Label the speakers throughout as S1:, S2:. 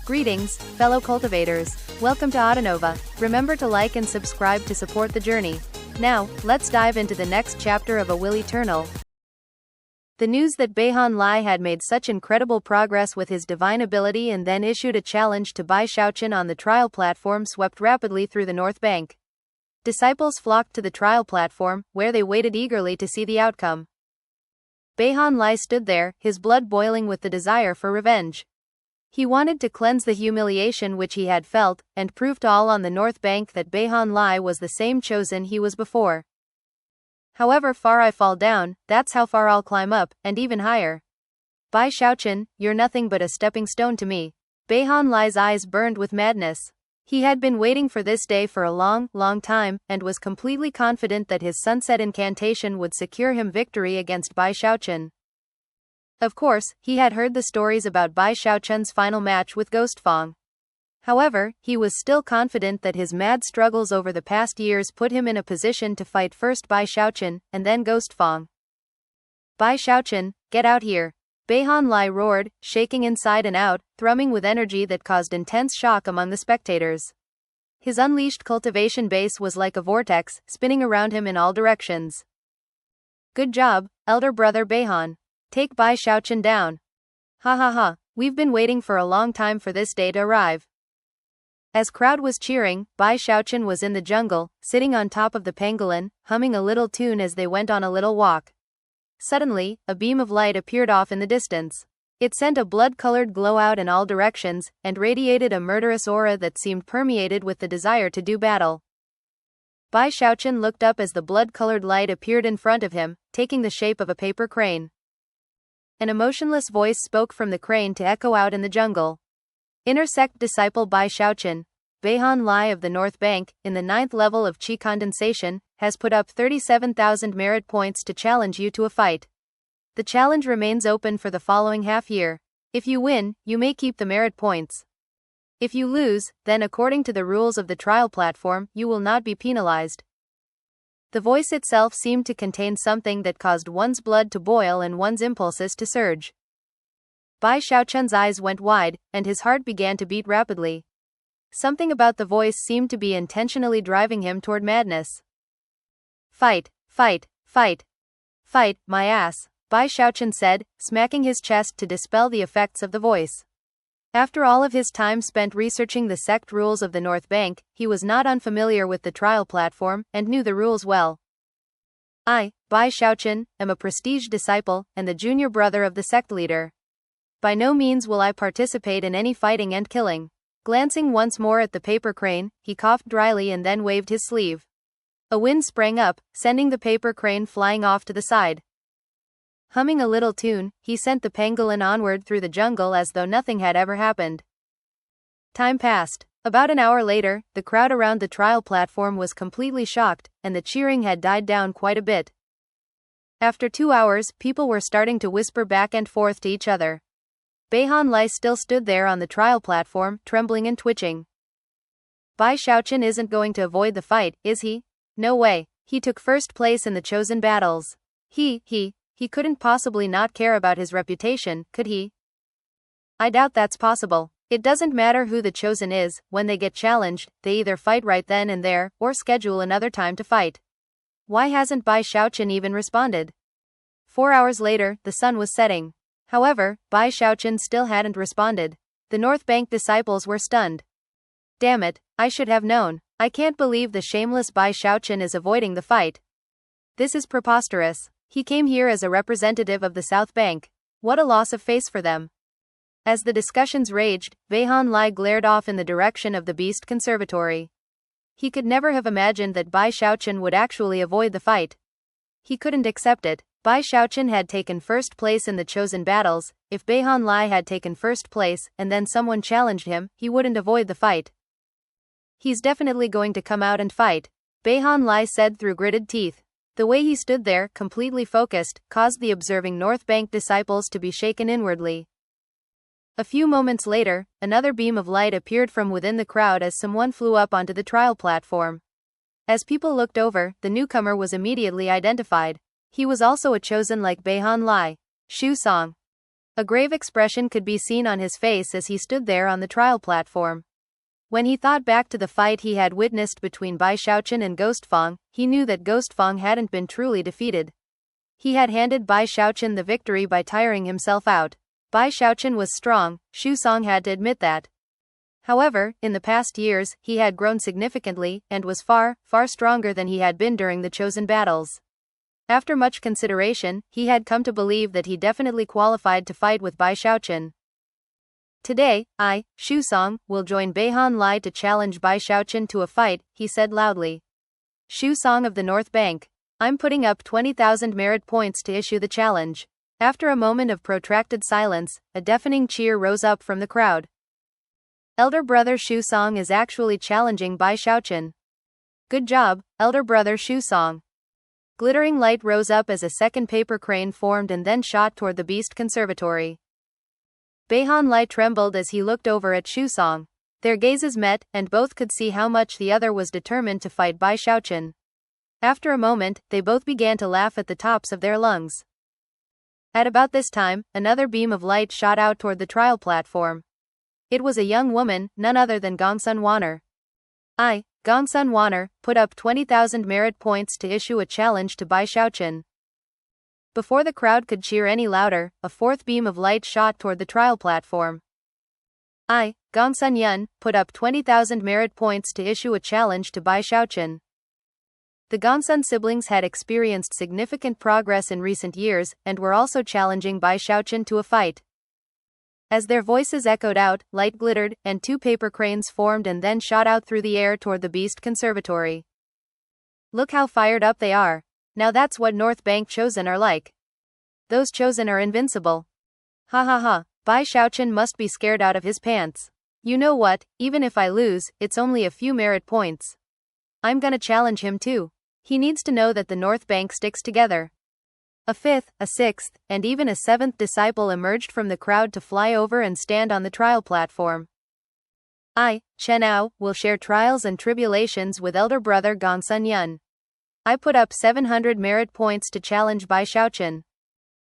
S1: Greetings, fellow cultivators. Welcome to Autonova. Remember to like and subscribe to support the journey. Now, let's dive into the next chapter of A Will Eternal. The news that Bai Lai had made such incredible progress with his divine ability and then issued a challenge to Bai Xiaochun on the trial platform swept rapidly through the North Bank. Disciples flocked to the trial platform, where they waited eagerly to see the outcome. Bai Lai stood there, his blood boiling with the desire for revenge. He wanted to cleanse the humiliation which he had felt, and prove to all on the North Bank that Bai Lai was the same chosen he was before. However far I fall down, that's how far I'll climb up, and even higher. Bai Xiaochun, you're nothing but a stepping stone to me. Bai Lai's eyes burned with madness. He had been waiting for this day for a long time, and was completely confident that his sunset incantation would secure him victory against Bai Xiaochun. Of course, he had heard the stories about Bai Xiaochun's final match with Ghost Fong. However, he was still confident that his mad struggles over the past years put him in a position to fight first Bai Xiaochun, and then Ghost Fong. Bai Xiaochun, get out here! Bai Lai roared, shaking inside and out, thrumming with energy that caused intense shock among the spectators. His unleashed cultivation base was like a vortex, spinning around him in all directions. Good job, elder brother Bai. Take Bai Xiaochun down. Ha ha ha, we've been waiting for a long time for this day to arrive. As crowd was cheering, Bai Xiaochun was in the jungle, sitting on top of the pangolin, humming a little tune as they went on a little walk. Suddenly, a beam of light appeared off in the distance. It sent a blood-colored glow out in all directions, and radiated a murderous aura that seemed permeated with the desire to do battle. Bai Xiaochun looked up as the blood-colored light appeared in front of him, taking the shape of a paper crane. An emotionless voice spoke from the crane to echo out in the jungle. Inner sect disciple Bai Xiaochun, Bai Lai of the North Bank, in the 9th level of Qi condensation, has put up 37,000 merit points to challenge you to a fight. The challenge remains open for the following half year. If you win, you may keep the merit points. If you lose, then according to the rules of the trial platform, you will not be penalized. The voice itself seemed to contain something that caused one's blood to boil and one's impulses to surge. Bai Xiaochun's eyes went wide, and his heart began to beat rapidly. Something about the voice seemed to be intentionally driving him toward madness. Fight, fight, fight. Fight, my ass, Bai Xiaochun said, smacking his chest to dispel the effects of the voice. After all of his time spent researching the sect rules of the North Bank, he was not unfamiliar with the trial platform, and knew the rules well. I, Bai Xiaochun, am a prestige disciple, and the junior brother of the sect leader. By no means will I participate in any fighting and killing. Glancing once more at the paper crane, he coughed dryly and then waved his sleeve. A wind sprang up, sending the paper crane flying off to the side. Humming a little tune, he sent the pangolin onward through the jungle as though nothing had ever happened. Time passed. About an hour later, the crowd around the trial platform was completely shocked, and the cheering had died down quite a bit. After 2 hours, people were starting to whisper back and forth to each other. Bai Lai still stood there on the trial platform, trembling and twitching. Bai Xiaochun isn't going to avoid the fight, is he? No way. He took first place in the chosen battles. He couldn't possibly not care about his reputation, could he? I doubt that's possible. It doesn't matter who the chosen is, when they get challenged, they either fight right then and there, or schedule another time to fight. Why hasn't Bai Xiaochun even responded? 4 hours later, the sun was setting. However, Bai Xiaochun still hadn't responded. The North Bank disciples were stunned. Damn it, I should have known. I can't believe the shameless Bai Xiaochun is avoiding the fight. This is preposterous. He came here as a representative of the South Bank. What a loss of face for them. As the discussions raged, Bai Lai glared off in the direction of the Beast Conservatory. He could never have imagined that Bai Xiaochun would actually avoid the fight. He couldn't accept it. Bai Xiaochun had taken first place in the chosen battles. If Bai Lai had taken first place, and then someone challenged him, he wouldn't avoid the fight. He's definitely going to come out and fight, Bai Lai said through gritted teeth. The way he stood there, completely focused, caused the observing North Bank disciples to be shaken inwardly. A few moments later, another beam of light appeared from within the crowd as someone flew up onto the trial platform. As people looked over, the newcomer was immediately identified. He was also a chosen like Bai Lai. Shu Song. A grave expression could be seen on his face as he stood there on the trial platform. When he thought back to the fight he had witnessed between Bai Xiaochun and Ghostfang, he knew that Ghostfang hadn't been truly defeated. He had handed Bai Xiaochun the victory by tiring himself out. Bai Xiaochun was strong, Xu Song had to admit that. However, in the past years, he had grown significantly, and was far, far stronger than he had been during the chosen battles. After much consideration, he had come to believe that he definitely qualified to fight with Bai Xiaochun. Today, I, Xu Song, will join Beihan Lai to challenge Bai Xiaochun to a fight, he said loudly. Xu Song of the North Bank. I'm putting up 20,000 merit points to issue the challenge. After a moment of protracted silence, a deafening cheer rose up from the crowd. Elder brother Xu Song is actually challenging Bai Xiaochun. Good job, elder brother Xu Song. Glittering light rose up as a second paper crane formed and then shot toward the Beast Conservatory. Beihan Lai trembled as he looked over at Xu Song. Their gazes met, and both could see how much the other was determined to fight Bai Xiaochun. After a moment, they both began to laugh at the tops of their lungs. At about this time, another beam of light shot out toward the trial platform. It was a young woman, none other than Gongsun Wan'er. I, Gongsun Wan'er, put up 20,000 merit points to issue a challenge to Bai Xiaochun. Before the crowd could cheer any louder, a fourth beam of light shot toward the trial platform. I, Gongsun Yun, put up 20,000 merit points to issue a challenge to Bai Xiaochun. The Gongsun siblings had experienced significant progress in recent years, and were also challenging Bai Xiaochun to a fight. As their voices echoed out, light glittered, and two paper cranes formed and then shot out through the air toward the Beast Conservatory. Look how fired up they are. Now that's what North Bank Chosen are like. Those Chosen are invincible. Ha ha ha, Bai Xiaochun must be scared out of his pants. You know what, even if I lose, it's only a few merit points. I'm gonna challenge him too. He needs to know that the North Bank sticks together. A fifth, a sixth, and even a seventh disciple emerged from the crowd to fly over and stand on the trial platform. I, Chen Ao, will share trials and tribulations with elder brother Gongsun Yun. I put up 700 merit points to challenge Bai Xiaochun.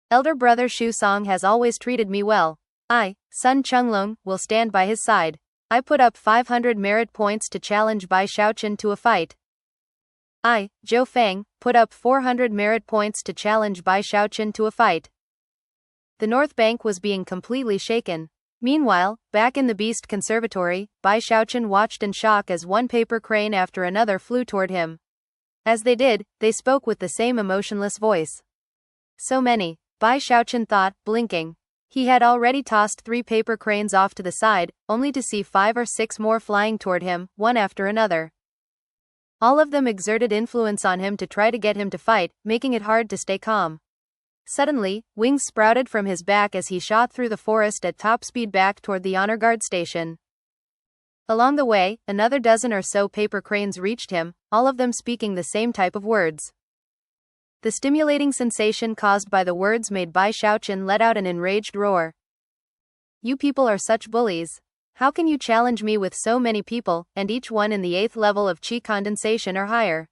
S1: Elder brother Xu Song has always treated me well. I, Sun Chunglong, will stand by his side. I put up 500 merit points to challenge Bai Xiaochun to a fight. I, Zhou Fang, put up 400 merit points to challenge Bai Xiaochun to a fight. The North Bank was being completely shaken. Meanwhile, back in the Beast Conservatory, Bai Xiaochun watched in shock as one paper crane after another flew toward him. As they did, they spoke with the same emotionless voice. So many, Bai Xiaochun thought, blinking. He had already tossed 3 paper cranes off to the side, only to see 5 or 6 more flying toward him, one after another. All of them exerted influence on him to try to get him to fight, making it hard to stay calm. Suddenly, wings sprouted from his back as he shot through the forest at top speed back toward the honor guard station. Along the way, another dozen or so paper cranes reached him, all of them speaking the same type of words. The stimulating sensation caused by the words made Bai Xiaochun let out an enraged roar. You people are such bullies. How can you challenge me with so many people, and each one in the 8th level of Qi condensation or higher?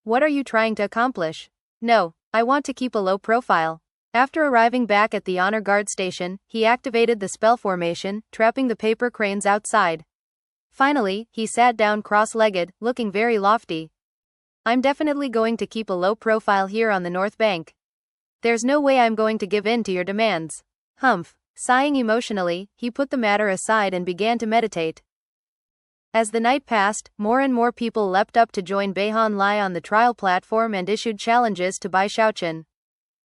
S1: What are you trying to accomplish? No, I want to keep a low profile. After arriving back at the honor guard station, he activated the spell formation, trapping the paper cranes outside. Finally, he sat down cross-legged, looking very lofty. I'm definitely going to keep a low profile here on the North Bank. There's no way I'm going to give in to your demands. Humph. Sighing emotionally, he put the matter aside and began to meditate. As the night passed, more and more people leapt up to join Beihan Lai on the trial platform and issued challenges to Bai Xiaochun.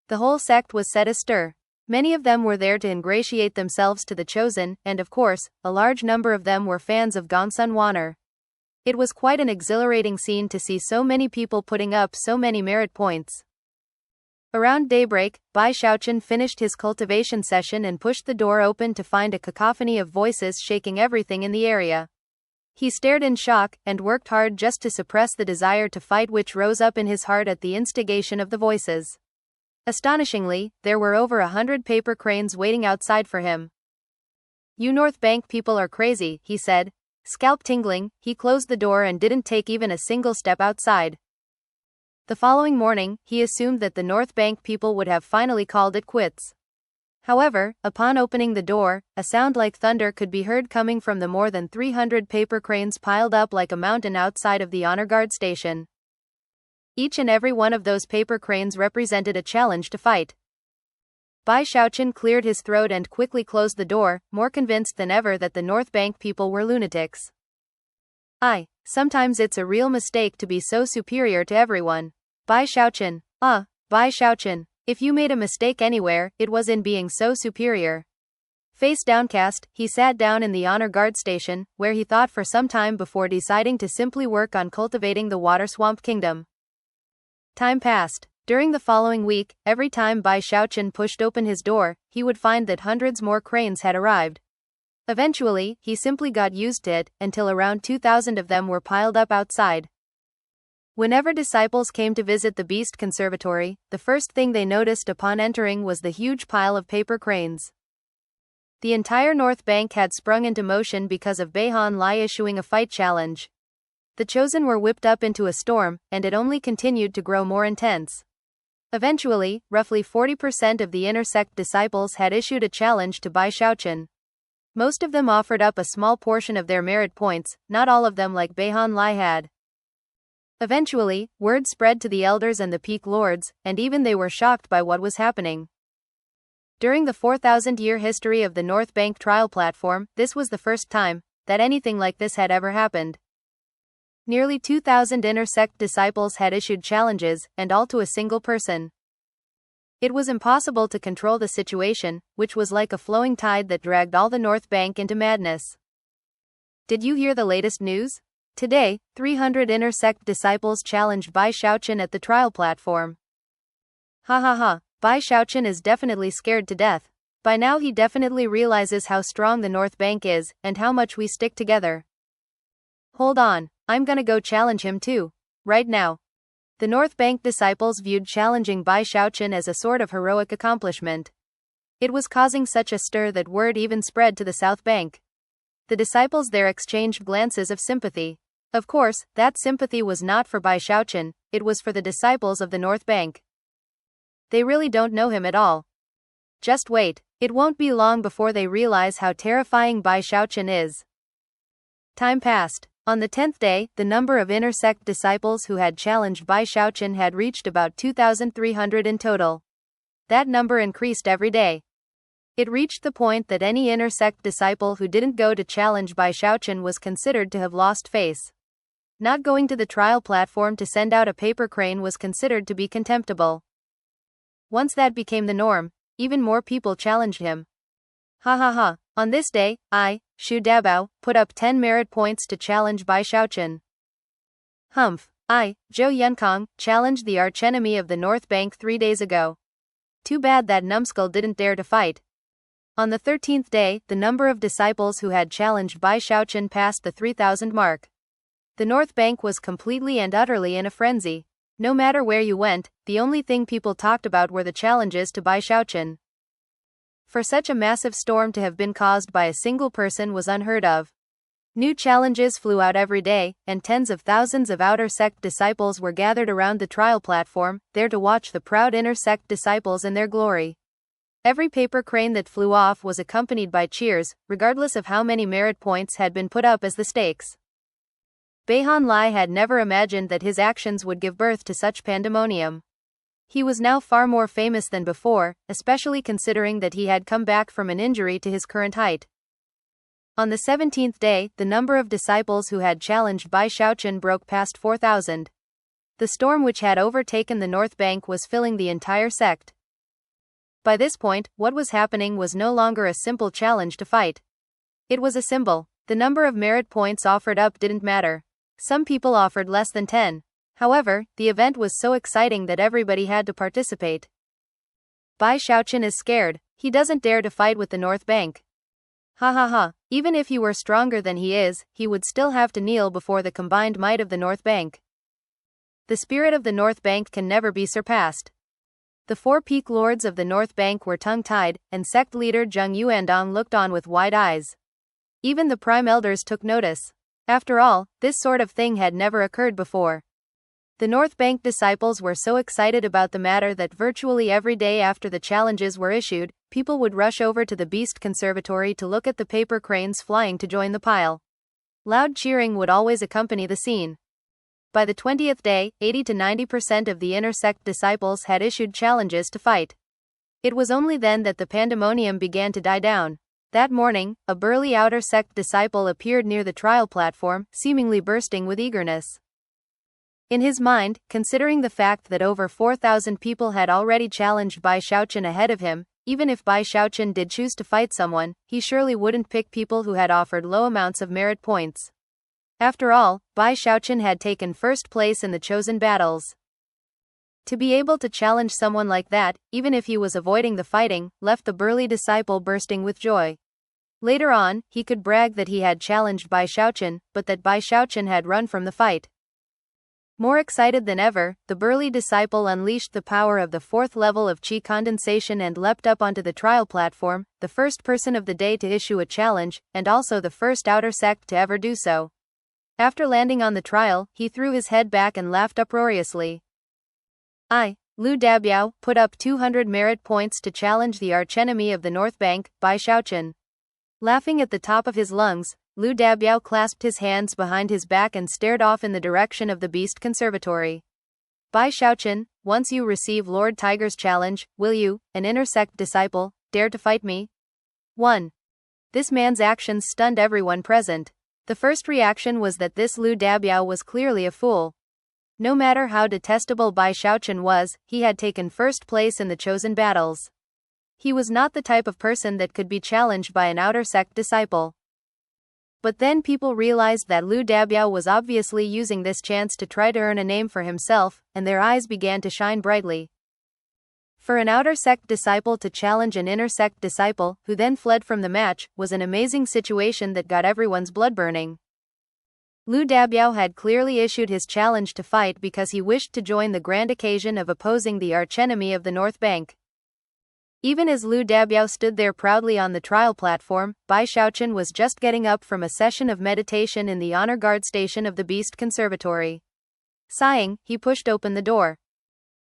S1: The whole sect was set astir. Many of them were there to ingratiate themselves to the chosen, and of course, a large number of them were fans of Gongsun Wan'er. It was quite an exhilarating scene to see so many people putting up so many merit points. Around daybreak, Bai Xiaochun finished his cultivation session and pushed the door open to find a cacophony of voices shaking everything in the area. He stared in shock, and worked hard just to suppress the desire to fight which rose up in his heart at the instigation of the voices. Astonishingly, there were over 100 paper cranes waiting outside for him. You North Bank people are crazy, he said. Scalp tingling, he closed the door and didn't take even a single step outside. The following morning, he assumed that the North Bank people would have finally called it quits. However, upon opening the door, a sound like thunder could be heard coming from the more than 300 paper cranes piled up like a mountain outside of the honor guard station. Each and every one of those paper cranes represented a challenge to fight. Bai Xiaochun cleared his throat and quickly closed the door, more convinced than ever that the North Bank people were lunatics. Sometimes it's a real mistake to be so superior to everyone. Bai Xiaochun. Bai Xiaochun. If you made a mistake anywhere, it was in being so superior. Face downcast, he sat down in the honor guard station, where he thought for some time before deciding to simply work on cultivating the water swamp kingdom. Time passed. During the following week, every time Bai Xiaochun pushed open his door, he would find that hundreds more cranes had arrived. Eventually, he simply got used to it, until around 2,000 of them were piled up outside. Whenever disciples came to visit the Beast Conservatory, the first thing they noticed upon entering was the huge pile of paper cranes. The entire North Bank had sprung into motion because of Bai Xiaochun issuing a fight challenge. The chosen were whipped up into a storm, and it only continued to grow more intense. Eventually, roughly 40% of the inner sect disciples had issued a challenge to Bai Xiaochun. Most of them offered up a small portion of their merit points, not all of them like Bai Xiaochun had. Eventually, word spread to the elders and the peak lords, and even they were shocked by what was happening. During the 4,000-year history of the North Bank trial platform, this was the first time that anything like this had ever happened. Nearly 2,000 inner sect disciples had issued challenges, and all to a single person. It was impossible to control the situation, which was like a flowing tide that dragged all the North Bank into madness. Did you hear the latest news? Today, 300 inner sect disciples challenged Bai Xiaochun at the trial platform. Bai Xiaochun is definitely scared to death. By now he definitely realizes how strong the North Bank is, and how much we stick together. Hold on, I'm gonna go challenge him too. Right now. The North Bank disciples viewed challenging Bai Xiaochun as a sort of heroic accomplishment. It was causing such a stir that word even spread to the South Bank. The disciples there exchanged glances of sympathy. Of course, that sympathy was not for Bai Xiaochun, it was for the disciples of the North Bank. They really don't know him at all. Just wait, it won't be long before they realize how terrifying Bai Xiaochun is. Time passed. On the 10th day, the number of inner sect disciples who had challenged Bai Xiaochun had reached about 2,300 in total. That number increased every day. It reached the point that any inner sect disciple who didn't go to challenge Bai Xiaochun was considered to have lost face. Not going to the trial platform to send out a paper crane was considered to be contemptible. Once that became the norm, even more people challenged him. On this day, Xu Dabao, put up 10 merit points to challenge Bai Xiaochun. Zhou Yunkong, challenged the archenemy of the North Bank 3 days ago. Too bad that numbskull didn't dare to fight. On the 13th day, the number of disciples who had challenged Bai Xiaochun passed the 3,000 mark. The North Bank was completely and utterly in a frenzy. No matter where you went, the only thing people talked about were the challenges to Bai Xiaochun. For such a massive storm to have been caused by a single person was unheard of. New challenges flew out every day, and tens of thousands of outer sect disciples were gathered around the trial platform, there to watch the proud inner sect disciples in their glory. Every paper crane that flew off was accompanied by cheers, regardless of how many merit points had been put up as the stakes. Bai Xiaochun had never imagined that his actions would give birth to such pandemonium. He was now far more famous than before, especially considering that he had come back from an injury to his current height. On the 17th day, the number of disciples who had challenged Bai Xiaochun broke past 4,000. The storm which had overtaken the North Bank was filling the entire sect. By this point, what was happening was no longer a simple challenge to fight. It was a symbol. The number of merit points offered up didn't matter. Some people offered less than 10. However, the event was so exciting that everybody had to participate. Bai Xiaochun is scared. He doesn't dare to fight with the North Bank. Even if he were stronger than he is, he would still have to kneel before the combined might of the North Bank. The spirit of the North Bank can never be surpassed. The 4 peak lords of the North Bank were tongue-tied, and sect leader Zheng Yuandong looked on with wide eyes. Even the prime elders took notice. After all, this sort of thing had never occurred before. The North Bank disciples were so excited about the matter that virtually every day after the challenges were issued, people would rush over to the Beast Conservatory to look at the paper cranes flying to join the pile. Loud cheering would always accompany the scene. By the 20th day, 80 to 90% of the inner sect disciples had issued challenges to fight. It was only then that the pandemonium began to die down. That morning, a burly outer sect disciple appeared near the trial platform, seemingly bursting with eagerness. In his mind, considering the fact that over 4,000 people had already challenged Bai Xiaochun ahead of him, even if Bai Xiaochun did choose to fight someone, he surely wouldn't pick people who had offered low amounts of merit points. After all, Bai Xiaochun had taken first place in the chosen battles. To be able to challenge someone like that, even if he was avoiding the fighting, left the burly disciple bursting with joy. Later on, he could brag that he had challenged Bai Xiaochun, but that Bai Xiaochun had run from the fight. More excited than ever, the burly disciple unleashed the power of the 4th level of Qi condensation and leapt up onto the trial platform, the first person of the day to issue a challenge, and also the first outer sect to ever do so. After landing on the trial, he threw his head back and laughed uproariously. I, Lu Dabiao, put up 200 merit points to challenge the archenemy of the North Bank, Bai Xiaochun. Laughing at the top of his lungs, Lu Dabiao clasped his hands behind his back and stared off in the direction of the Beast Conservatory. Bai Xiaochun, once you receive Lord Tiger's challenge, will you, an inner sect disciple, dare to fight me? 1. This man's actions stunned everyone present. The first reaction was that this Lu Dabiao was clearly a fool. No matter how detestable Bai Xiaochun was, he had taken first place in the chosen battles. He was not the type of person that could be challenged by an outer sect disciple. But then people realized that Lu Dabiao was obviously using this chance to try to earn a name for himself, and their eyes began to shine brightly. For an outer sect disciple to challenge an inner sect disciple, who then fled from the match, was an amazing situation that got everyone's blood burning. Lu Dabiao had clearly issued his challenge to fight because he wished to join the grand occasion of opposing the archenemy of the North Bank. Even as Lu Dabiao stood there proudly on the trial platform, Bai Xiaochun was just getting up from a session of meditation in the honor guard station of the Beast Conservatory. Sighing, he pushed open the door.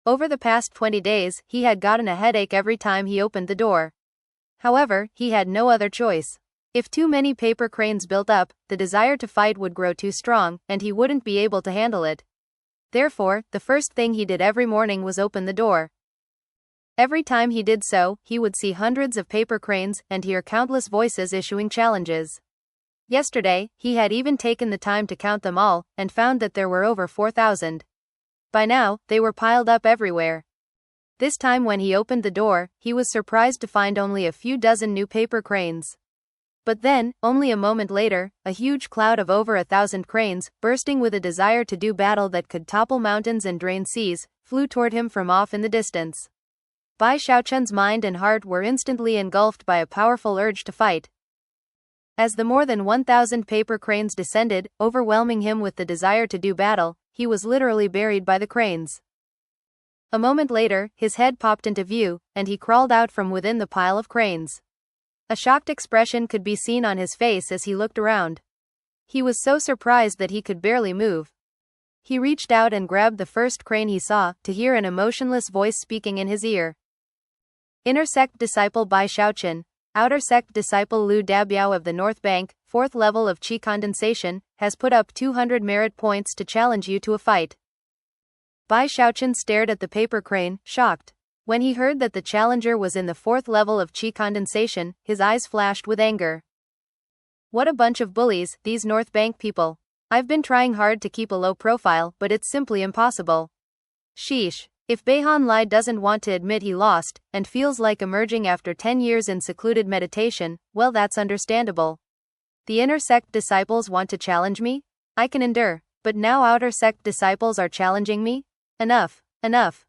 S1: Over the past 20 days, he had gotten a headache every time he opened the door. However, he had no other choice. If too many paper cranes built up, the desire to fight would grow too strong, and he wouldn't be able to handle it. Therefore, the first thing he did every morning was open the door. Every time he did so, he would see hundreds of paper cranes and hear countless voices issuing challenges. Yesterday, he had even taken the time to count them all, and found that there were over 4,000. By now, they were piled up everywhere. This time when he opened the door, he was surprised to find only a few dozen new paper cranes. But then, only a moment later, a huge cloud of over 1,000 cranes, bursting with a desire to do battle that could topple mountains and drain seas, flew toward him from off in the distance. Bai Xiaochun's mind and heart were instantly engulfed by a powerful urge to fight. As the more than 1,000 paper cranes descended, overwhelming him with the desire to do battle, he was literally buried by the cranes. A moment later, his head popped into view, and he crawled out from within the pile of cranes. A shocked expression could be seen on his face as he looked around. He was so surprised that he could barely move. He reached out and grabbed the first crane he saw, to hear an emotionless voice speaking in his ear. Inner sect disciple Bai Xiaochun, outer sect disciple Lu Dabiao of the North Bank, 4th level of Qi condensation, has put up 200 merit points to challenge you to a fight. Bai Xiaochun stared at the paper crane, shocked. When he heard that the challenger was in the 4th level of Qi condensation, his eyes flashed with anger. What a bunch of bullies, these North Bank people. I've been trying hard to keep a low profile, but it's simply impossible. Sheesh. If Beihan Lai doesn't want to admit he lost, and feels like emerging after 10 years in secluded meditation, well, that's understandable. The inner sect disciples want to challenge me? I can endure, but now outer sect disciples are challenging me? Enough, enough.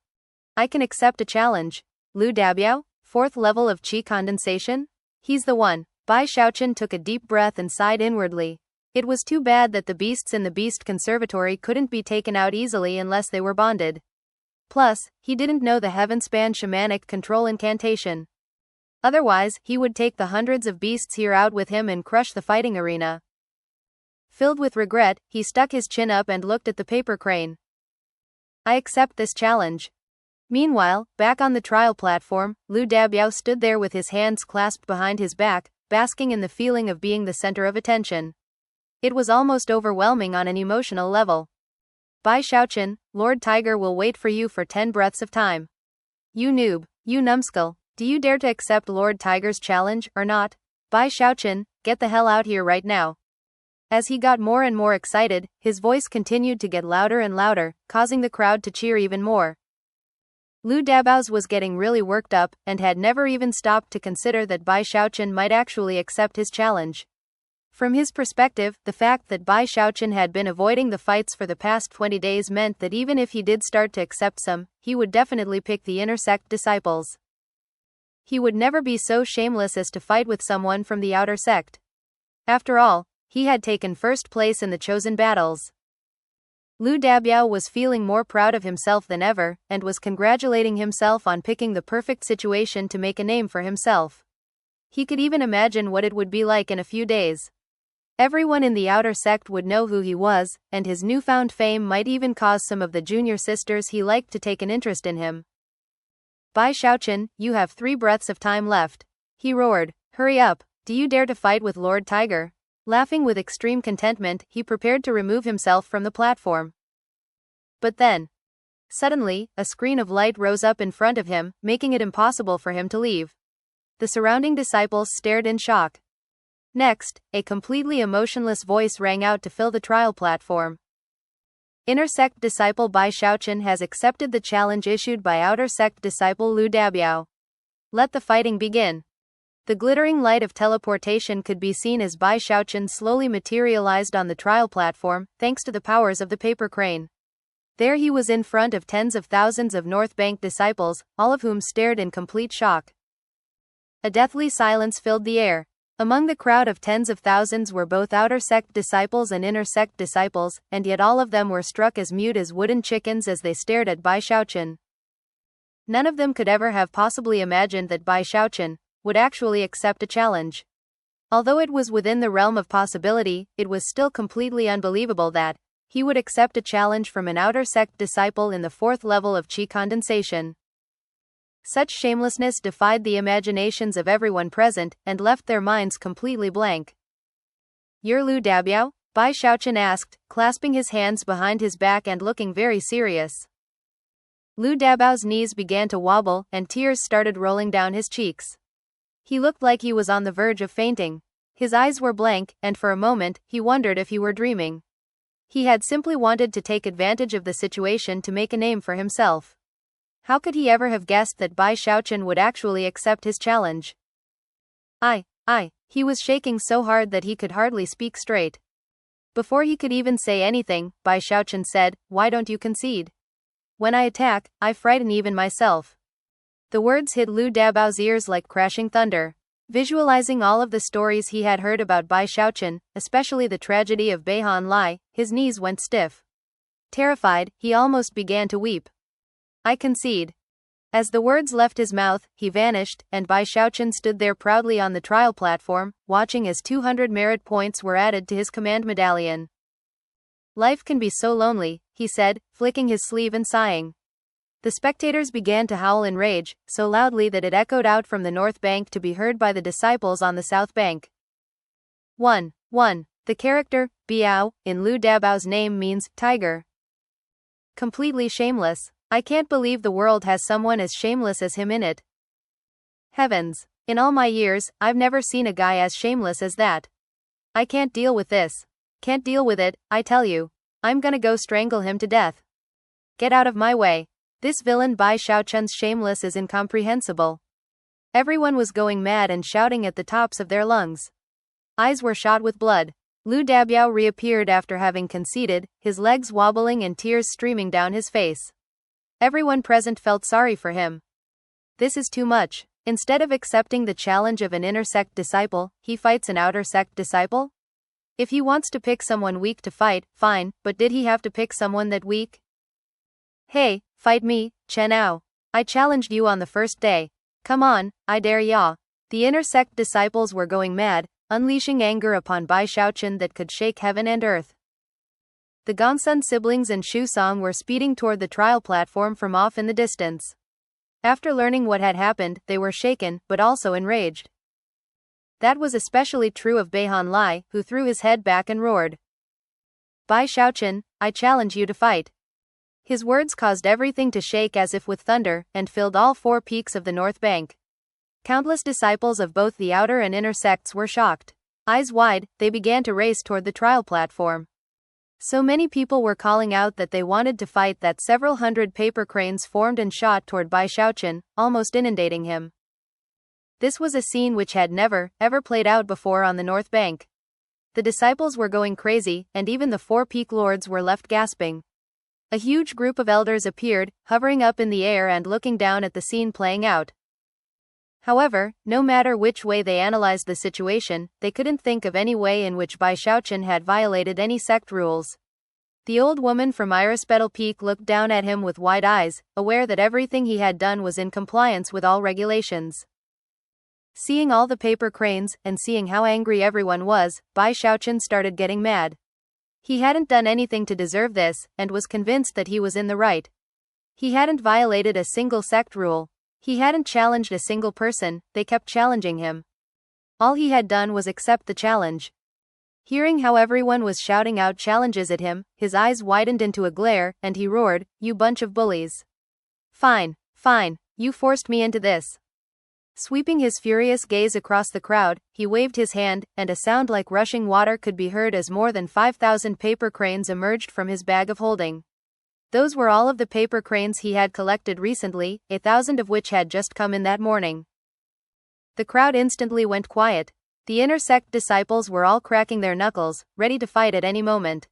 S1: I can accept a challenge. Lu Dabiao, 4th level of Qi condensation? He's the one. Bai Xiaochun took a deep breath and sighed inwardly. It was too bad that the beasts in the Beast Conservatory couldn't be taken out easily unless they were bonded. Plus, he didn't know the Heavenspan shamanic control incantation. Otherwise, he would take the hundreds of beasts here out with him and crush the fighting arena. Filled with regret, he stuck his chin up and looked at the paper crane. I accept this challenge. Meanwhile, back on the trial platform, Lu Dabiao stood there with his hands clasped behind his back, basking in the feeling of being the center of attention. It was almost overwhelming on an emotional level. Bai Xiaochun, Lord Tiger will wait for you for 10 breaths of time. You noob, you numbskull, do you dare to accept Lord Tiger's challenge, or not? Bai Xiaochun, get the hell out here right now. As he got more and more excited, his voice continued to get louder and louder, causing the crowd to cheer even more. Lu Dabao's was getting really worked up, and had never even stopped to consider that Bai Xiaochun might actually accept his challenge. From his perspective, the fact that Bai Xiaochun had been avoiding the fights for the past 20 days meant that even if he did start to accept some, he would definitely pick the inner sect disciples. He would never be so shameless as to fight with someone from the outer sect. After all, he had taken first place in the chosen battles. Lu Dabiao was feeling more proud of himself than ever, and was congratulating himself on picking the perfect situation to make a name for himself. He could even imagine what it would be like in a few days. Everyone in the outer sect would know who he was, and his newfound fame might even cause some of the junior sisters he liked to take an interest in him. Bai Xiaochun, you have 3 breaths of time left. He roared. Hurry up, do you dare to fight with Lord Tiger? Laughing with extreme contentment, he prepared to remove himself from the platform. But then, suddenly, a screen of light rose up in front of him, making it impossible for him to leave. The surrounding disciples stared in shock. Next, a completely emotionless voice rang out to fill the trial platform. Inner sect disciple Bai Xiaochun has accepted the challenge issued by outer sect disciple Lu Dabiao. Let the fighting begin. The glittering light of teleportation could be seen as Bai Xiaochun slowly materialized on the trial platform, thanks to the powers of the paper crane. There he was in front of tens of thousands of North Bank disciples, all of whom stared in complete shock. A deathly silence filled the air. Among the crowd of tens of thousands were both outer sect disciples and inner sect disciples, and yet all of them were struck as mute as wooden chickens as they stared at Bai Xiaochun. None of them could ever have possibly imagined that Bai Xiaochun would actually accept a challenge. Although it was within the realm of possibility, it was still completely unbelievable that he would accept a challenge from an outer sect disciple in the 4th level of qi condensation. Such shamelessness defied the imaginations of everyone present, and left their minds completely blank. You're Lu Dabiao? Bai Xiaochun asked, clasping his hands behind his back and looking very serious. Lu Dabao's knees began to wobble, and tears started rolling down his cheeks. He looked like he was on the verge of fainting. His eyes were blank, and for a moment, he wondered if he were dreaming. He had simply wanted to take advantage of the situation to make a name for himself. How could he ever have guessed that Bai Xiaochun would actually accept his challenge? He was shaking so hard that he could hardly speak straight. Before he could even say anything, Bai Xiaochun said, why don't you concede? When I attack, I frighten even myself. The words hit Lu Dabao's ears like crashing thunder. Visualizing all of the stories he had heard about Bai Xiaochun, especially the tragedy of Beihan Lai, his knees went stiff. Terrified, he almost began to weep. I concede. As the words left his mouth, he vanished, and Bai Xiaochun stood there proudly on the trial platform, watching as 200 merit points were added to his command medallion. Life can be so lonely, he said, flicking his sleeve and sighing. The spectators began to howl in rage, so loudly that it echoed out from the north bank to be heard by the disciples on the south bank. 1. The character, Biao, in Lu Dabao's name means tiger. Completely shameless. I can't believe the world has someone as shameless as him in it. Heavens. In all my years, I've never seen a guy as shameless as that. I can't deal with this. Can't deal with it, I tell you. I'm gonna go strangle him to death. Get out of my way. This villain Bai Xiaochun's shameless is incomprehensible. Everyone was going mad and shouting at the tops of their lungs. Eyes were shot with blood. Lu Dabiao reappeared after having conceded, his legs wobbling and tears streaming down his face. Everyone present felt sorry for him. This is too much. Instead of accepting the challenge of an inner sect disciple, he fights an outer sect disciple? If he wants to pick someone weak to fight, fine, but did he have to pick someone that weak? Hey, fight me, Chen Ao. I challenged you on the first day. Come on, I dare ya. The inner sect disciples were going mad, unleashing anger upon Bai Xiaochun that could shake heaven and earth. The Gongsun siblings and Shu Song were speeding toward the trial platform from off in the distance. After learning what had happened, they were shaken, but also enraged. That was especially true of Bai Lai, who threw his head back and roared. Bai Xiaochun, I challenge you to fight. His words caused everything to shake as if with thunder, and filled all 4 peaks of the north bank. Countless disciples of both the outer and inner sects were shocked. Eyes wide, they began to race toward the trial platform. So many people were calling out that they wanted to fight that several hundred paper cranes formed and shot toward Bai Xiaochun, almost inundating him. This was a scene which had never, ever played out before on the north bank. The disciples were going crazy, and even the 4 peak lords were left gasping. A huge group of elders appeared, hovering up in the air and looking down at the scene playing out. However, no matter which way they analyzed the situation, they couldn't think of any way in which Bai Xiaochun had violated any sect rules. The old woman from Irispetal Peak looked down at him with wide eyes, aware that everything he had done was in compliance with all regulations. Seeing all the paper cranes, and seeing how angry everyone was, Bai Xiaochun started getting mad. He hadn't done anything to deserve this, and was convinced that he was in the right. He hadn't violated a single sect rule. He hadn't challenged a single person, they kept challenging him. All he had done was accept the challenge. Hearing how everyone was shouting out challenges at him, his eyes widened into a glare, and he roared, "You bunch of bullies. Fine, fine, you forced me into this." Sweeping his furious gaze across the crowd, he waved his hand, and a sound like rushing water could be heard as more than 5,000 paper cranes emerged from his bag of holding. Those were all of the paper cranes he had collected recently, 1,000 of which had just come in that morning. The crowd instantly went quiet. The inner sect disciples were all cracking their knuckles, ready to fight at any moment.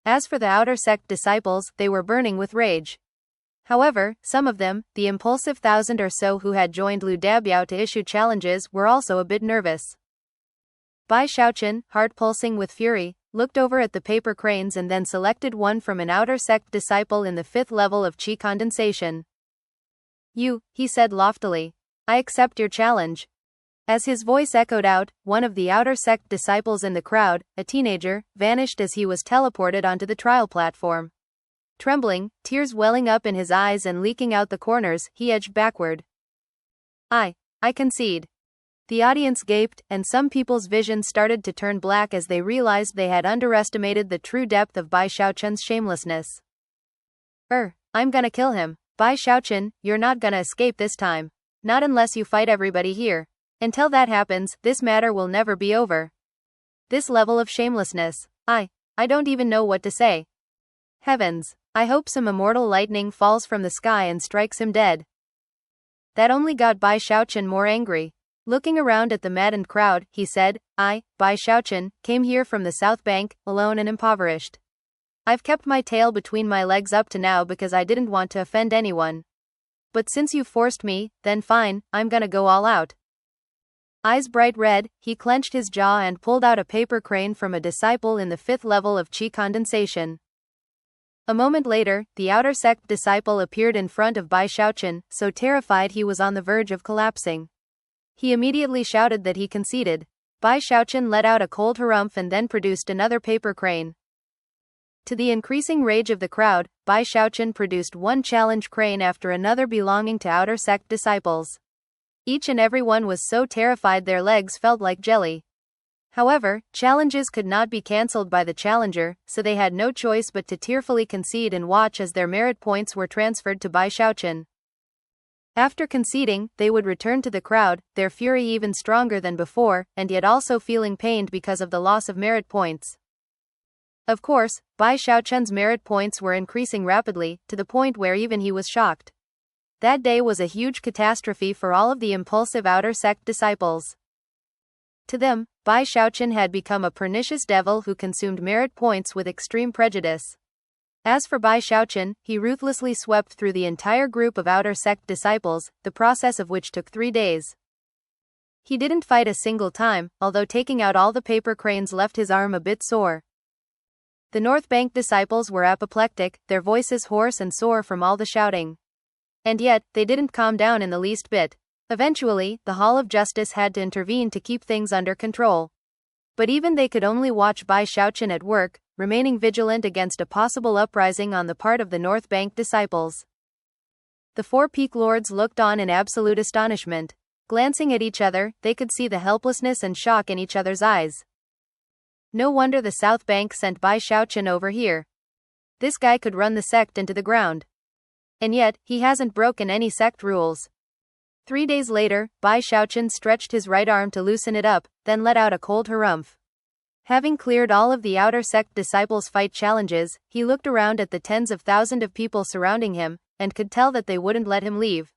S1: As for the outer sect disciples, they were burning with rage. However, some of them, the impulsive 1,000 or so who had joined Lu Dabiao to issue challenges, were also a bit nervous. Bai Xiaochun, heart pulsing with fury, looked over at the paper cranes and then selected one from an outer sect disciple in the 5th level of qi condensation. "You," he said loftily. "I accept your challenge." As his voice echoed out, one of the outer sect disciples in the crowd, a teenager, vanished as he was teleported onto the trial platform. Trembling, tears welling up in his eyes and leaking out the corners, he edged backward. I concede." The audience gaped, and some people's vision started to turn black as they realized they had underestimated the true depth of Bai Xiaochun's shamelessness. I'm gonna kill him. Bai Xiaochun, you're not gonna escape this time. Not unless you fight everybody here. Until that happens, this matter will never be over." This level of shamelessness. I don't even know what to say. Heavens. I hope some immortal lightning falls from the sky and strikes him dead. That only got Bai Xiaochun more angry. Looking around at the maddened crowd, he said, "I, Bai Xiaochun, came here from the South Bank, alone and impoverished. I've kept my tail between my legs up to now because I didn't want to offend anyone. But since you forced me, then fine, I'm gonna go all out." Eyes bright red, he clenched his jaw and pulled out a paper crane from a disciple in the 5th level of qi condensation. A moment later, the outer sect disciple appeared in front of Bai Xiaochun, so terrified he was on the verge of collapsing. He immediately shouted that he conceded. Bai Xiaochun let out a cold harumph and then produced another paper crane. To the increasing rage of the crowd, Bai Xiaochun produced one challenge crane after another belonging to outer sect disciples. Each and every one was so terrified their legs felt like jelly. However, challenges could not be cancelled by the challenger, so they had no choice but to tearfully concede and watch as their merit points were transferred to Bai Xiaochun. After conceding, they would return to the crowd, their fury even stronger than before, and yet also feeling pained because of the loss of merit points. Of course, Bai Xiaochun's merit points were increasing rapidly, to the point where even he was shocked. That day was a huge catastrophe for all of the impulsive outer sect disciples. To them, Bai Xiaochun had become a pernicious devil who consumed merit points with extreme prejudice. As for Bai Xiaochun, he ruthlessly swept through the entire group of outer sect disciples, the process of which took 3 days. He didn't fight a single time, although taking out all the paper cranes left his arm a bit sore. The North Bank disciples were apoplectic, their voices hoarse and sore from all the shouting. And yet, they didn't calm down in the least bit. Eventually, the Hall of Justice had to intervene to keep things under control. But even they could only watch Bai Xiaochun at work, remaining vigilant against a possible uprising on the part of the North Bank disciples. The four peak lords looked on in absolute astonishment. Glancing at each other, they could see the helplessness and shock in each other's eyes. No wonder the South Bank sent Bai Xiaochun over here. This guy could run the sect into the ground. And yet, he hasn't broken any sect rules. 3 days later, Bai Xiaochun stretched his right arm to loosen it up, then let out a cold harumph. Having cleared all of the outer sect disciples' fight challenges, he looked around at the tens of thousands of people surrounding him, and could tell that they wouldn't let him leave.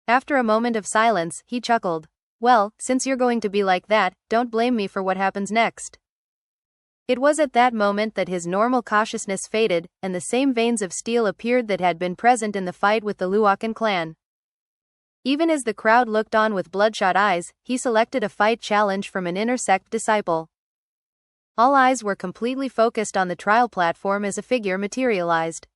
S1: After a moment of silence, he chuckled. Well, since you're going to be like that, don't blame me for what happens next. It was at that moment that his normal cautiousness faded, and the same veins of steel appeared that had been present in the fight with the Luokan clan. Even as the crowd looked on with bloodshot eyes, he selected a fight challenge from an inner sect disciple. All eyes were completely focused on the trial platform as a figure materialized.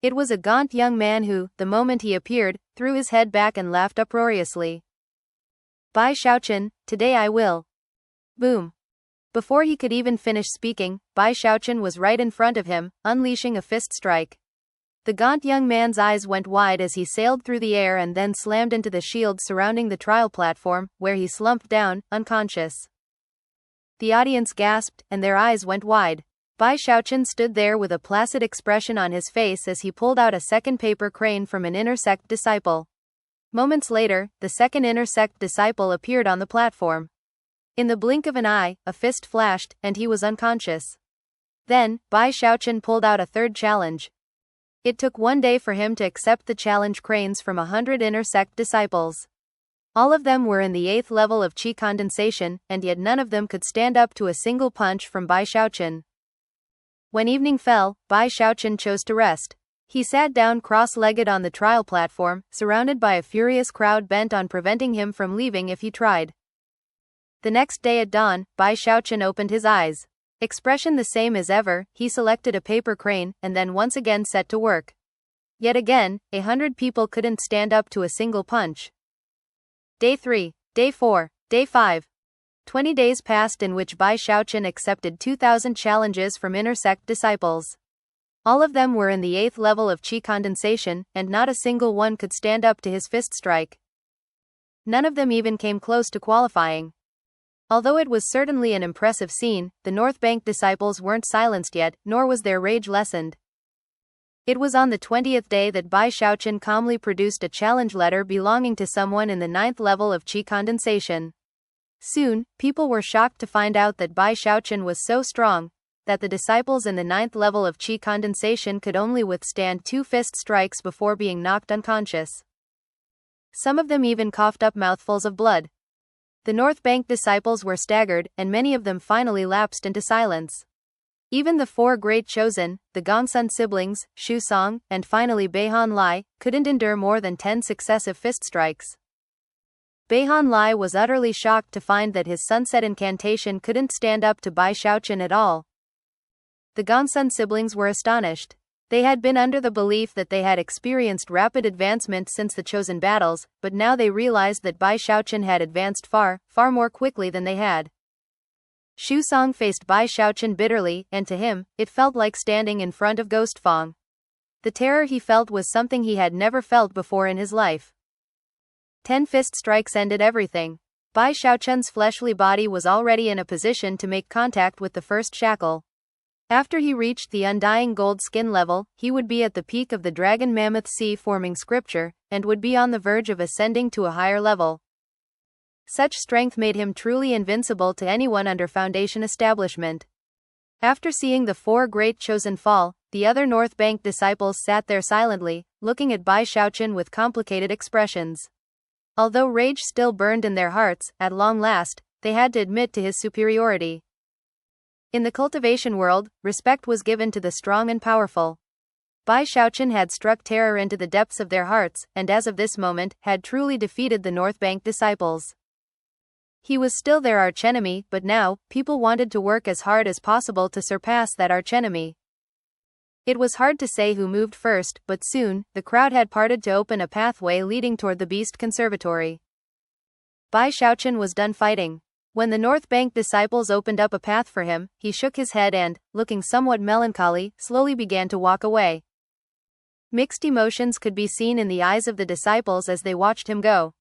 S1: It was a gaunt young man who, the moment he appeared, threw his head back and laughed uproariously. Bai Xiaochun, today I will. Boom. Before he could even finish speaking, Bai Xiaochun was right in front of him, unleashing a fist strike. The gaunt young man's eyes went wide as he sailed through the air and then slammed into the shield surrounding the trial platform, where he slumped down, unconscious. The audience gasped, and their eyes went wide. Bai Xiaochun stood there with a placid expression on his face as he pulled out a second paper crane from an inner sect disciple. Moments later, the second inner sect disciple appeared on the platform. In the blink of an eye, a fist flashed, and he was unconscious. Then, Bai Xiaochun pulled out a third challenge. It took 1 day for him to accept the challenge cranes from 100 inner sect disciples. All of them were in the 8th level of chi condensation, and yet none of them could stand up to a single punch from Bai Xiaochun. When evening fell, Bai Xiaochun chose to rest. He sat down cross-legged on the trial platform, surrounded by a furious crowd bent on preventing him from leaving if he tried. The next day at dawn, Bai Xiaochun opened his eyes. Expression the same as ever, he selected a paper crane, and then once again set to work. Yet again, 100 people couldn't stand up to a single punch. Day 3, Day 4, Day 5. 20 days passed in which Bai Xiaochun accepted 2,000 challenges from inner sect disciples. All of them were in the 8th level of chi condensation, and not a single one could stand up to his fist strike. None of them even came close to qualifying. Although it was certainly an impressive scene, the North Bank disciples weren't silenced yet, nor was their rage lessened. It was on the 20th day that Bai Xiaochun calmly produced a challenge letter belonging to someone in the 9th level of chi condensation. Soon, people were shocked to find out that Bai Xiaochun was so strong that the disciples in the 9th level of chi condensation could only withstand 2 fist strikes before being knocked unconscious. Some of them even coughed up mouthfuls of blood. The North Bank disciples were staggered, and many of them finally lapsed into silence. Even the 4 great chosen, the Gongsun siblings, Xu Song, and finally Beihan Lai, couldn't endure more than 10 successive fist strikes. Beihan Lai was utterly shocked to find that his sunset incantation couldn't stand up to Bai Xiaochun at all. The Gongsun siblings were astonished. They had been under the belief that they had experienced rapid advancement since the chosen battles, but now they realized that Bai Xiaochun had advanced far, far more quickly than they had. Xu Song faced Bai Xiaochun bitterly, and to him, it felt like standing in front of Ghost Fong. The terror he felt was something he had never felt before in his life. 10 fist strikes ended everything. Bai Xiaochun's fleshly body was already in a position to make contact with the first shackle. After he reached the undying gold skin level, he would be at the peak of the dragon mammoth sea-forming scripture, and would be on the verge of ascending to a higher level. Such strength made him truly invincible to anyone under Foundation establishment. After seeing the 4 great chosen fall, the other North Bank disciples sat there silently, looking at Bai Xiaochun with complicated expressions. Although rage still burned in their hearts, at long last, they had to admit to his superiority. In the cultivation world, respect was given to the strong and powerful. Bai Xiaochun had struck terror into the depths of their hearts, and as of this moment, had truly defeated the North Bank disciples. He was still their archenemy, but now, people wanted to work as hard as possible to surpass that archenemy. It was hard to say who moved first, but soon, the crowd had parted to open a pathway leading toward the Beast Conservatory. Bai Xiaochun was done fighting. When the North Bank disciples opened up a path for him, he shook his head and, looking somewhat melancholy, slowly began to walk away. Mixed emotions could be seen in the eyes of the disciples as they watched him go.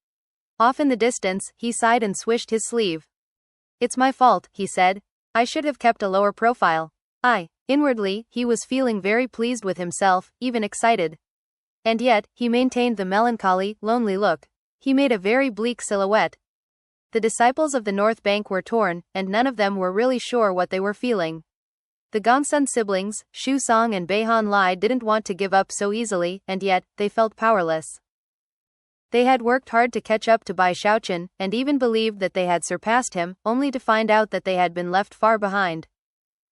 S1: Off in the distance, he sighed and swished his sleeve. "It's my fault," he said. "I should have kept a lower profile." Inwardly, he was feeling very pleased with himself, even excited. And yet, he maintained the melancholy, lonely look. He made a very bleak silhouette. The disciples of the North Bank were torn, and none of them were really sure what they were feeling. The Gongsun siblings, Xu Song and Bai Lai didn't want to give up so easily, and yet, they felt powerless. They had worked hard to catch up to Bai Xiaochun, and even believed that they had surpassed him, only to find out that they had been left far behind.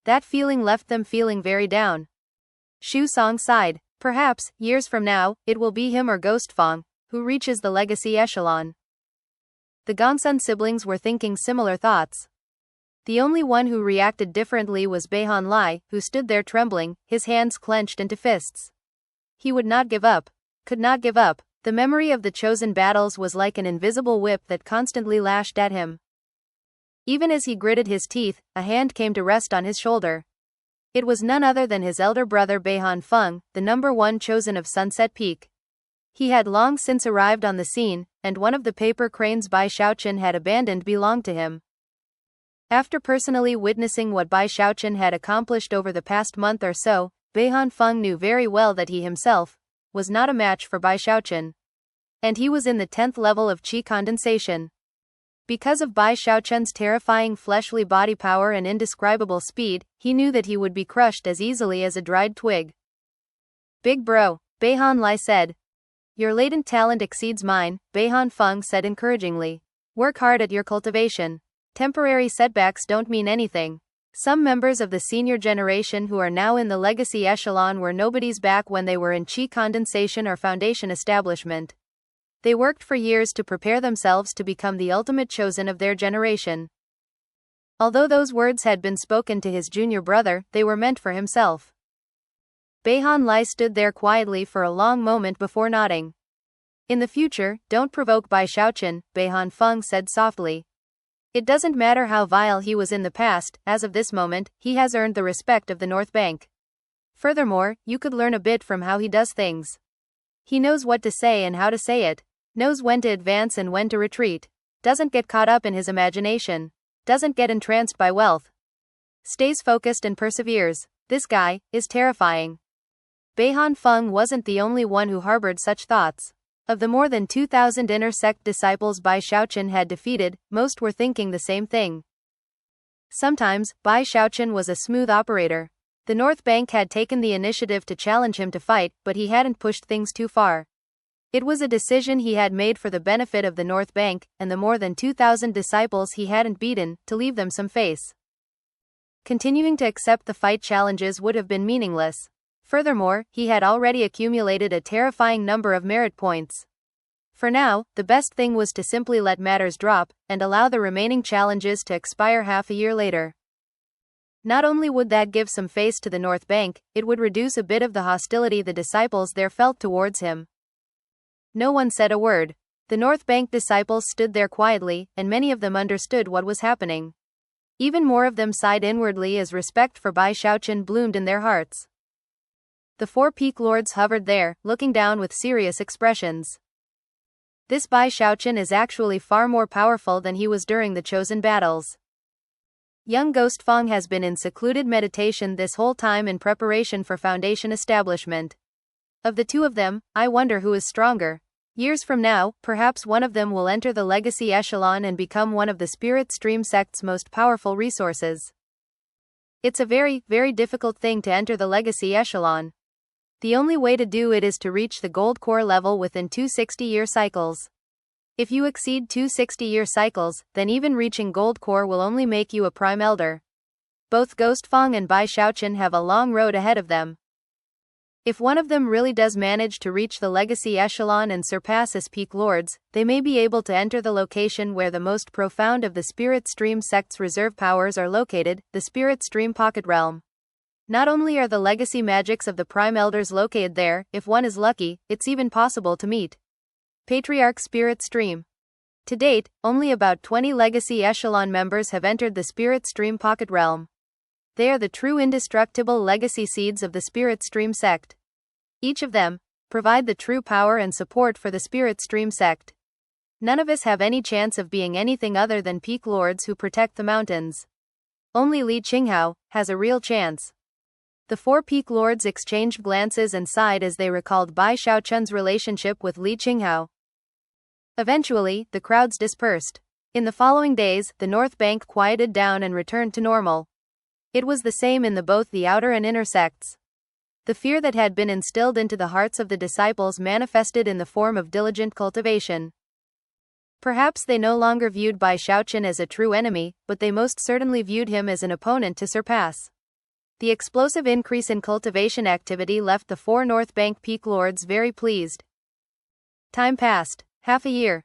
S1: That feeling left them feeling very down. Xu Song sighed. Perhaps, years from now, it will be him or Ghost Fong who reaches the legacy echelon. The Gongsun siblings were thinking similar thoughts. The only one who reacted differently was Bai Lai, who stood there trembling, his hands clenched into fists. He would not give up. Could not give up. The memory of the chosen battles was like an invisible whip that constantly lashed at him. Even as he gritted his teeth, a hand came to rest on his shoulder. It was none other than his elder brother Bai Feng, the #1 chosen of Sunset Peak. He had long since arrived on the scene, and one of the paper cranes Bai Xiaochun had abandoned belonged to him. After personally witnessing what Bai Xiaochun had accomplished over the past month or so, Bai Feng knew very well that he himself was not a match for Bai Xiaochun. And he was in the 10th level of qi condensation. Because of Bai Xiaochun's terrifying fleshly body power and indescribable speed, he knew that he would be crushed as easily as a dried twig. "Big bro," Bai Lai said. "Your latent talent exceeds mine," Bai Feng said encouragingly. "Work hard at your cultivation. Temporary setbacks don't mean anything." Some members of the senior generation who are now in the legacy echelon were nobodies back when they were in qi condensation or foundation establishment. They worked for years to prepare themselves to become the ultimate chosen of their generation. Although those words had been spoken to his junior brother, they were meant for himself. Bai Lai stood there quietly for a long moment before nodding. "In the future, don't provoke Bai Xiaochun," Bai Feng said softly. "It doesn't matter how vile he was in the past, as of this moment, he has earned the respect of the North Bank. Furthermore, you could learn a bit from how he does things. He knows what to say and how to say it. Knows when to advance and when to retreat. Doesn't get caught up in his imagination. Doesn't get entranced by wealth. Stays focused and perseveres. This guy is terrifying." Bai Feng wasn't the only one who harbored such thoughts. Of the more than 2,000 inner sect disciples Bai Xiaochun had defeated, most were thinking the same thing. Sometimes, Bai Xiaochun was a smooth operator. The North Bank had taken the initiative to challenge him to fight, but he hadn't pushed things too far. It was a decision he had made for the benefit of the North Bank, and the more than 2,000 disciples he hadn't beaten, to leave them some face. Continuing to accept the fight challenges would have been meaningless. Furthermore, he had already accumulated a terrifying number of merit points. For now, the best thing was to simply let matters drop, and allow the remaining challenges to expire half a year later. Not only would that give some face to the North Bank, it would reduce a bit of the hostility the disciples there felt towards him. No one said a word. The North Bank disciples stood there quietly, and many of them understood what was happening. Even more of them sighed inwardly as respect for Bai Xiaochun bloomed in their hearts. The 4 peak lords hovered there, looking down with serious expressions. This Bai Xiaochun is actually far more powerful than he was during the chosen battles. Young Ghost Fong has been in secluded meditation this whole time in preparation for foundation establishment. Of the two of them, I wonder who is stronger. Years from now, perhaps one of them will enter the legacy echelon and become one of the spirit stream sect's most powerful resources. It's a very, very difficult thing to enter the legacy echelon. The only way to do it is to reach the gold core level within 2 60-year cycles. If you exceed 2 60-year cycles, then even reaching gold core will only make you a prime elder. Both Ghost Fong and Bai Xiaochun have a long road ahead of them. If one of them really does manage to reach the legacy echelon and surpass as peak lords, they may be able to enter the location where the most profound of the spirit stream sect's reserve powers are located, the spirit stream pocket realm. Not only are the legacy magics of the prime elders located there, if one is lucky, it's even possible to meet Patriarch Spirit Stream. To date, only about 20 legacy echelon members have entered the Spirit Stream Pocket Realm. They are the true indestructible legacy seeds of the Spirit Stream sect. Each of them provide the true power and support for the Spirit Stream sect. None of us have any chance of being anything other than peak lords who protect the mountains. Only Li Qinghao has a real chance. The four peak lords exchanged glances and sighed as they recalled Bai Xiaochun's relationship with Li Qinghao. Eventually, the crowds dispersed. In the following days, the North Bank quieted down and returned to normal. It was the same in both the outer and inner sects. The fear that had been instilled into the hearts of the disciples manifested in the form of diligent cultivation. Perhaps they no longer viewed Bai Xiaochun as a true enemy, but they most certainly viewed him as an opponent to surpass. The explosive increase in cultivation activity left the four North Bank peak lords very pleased. Time passed. Half a year.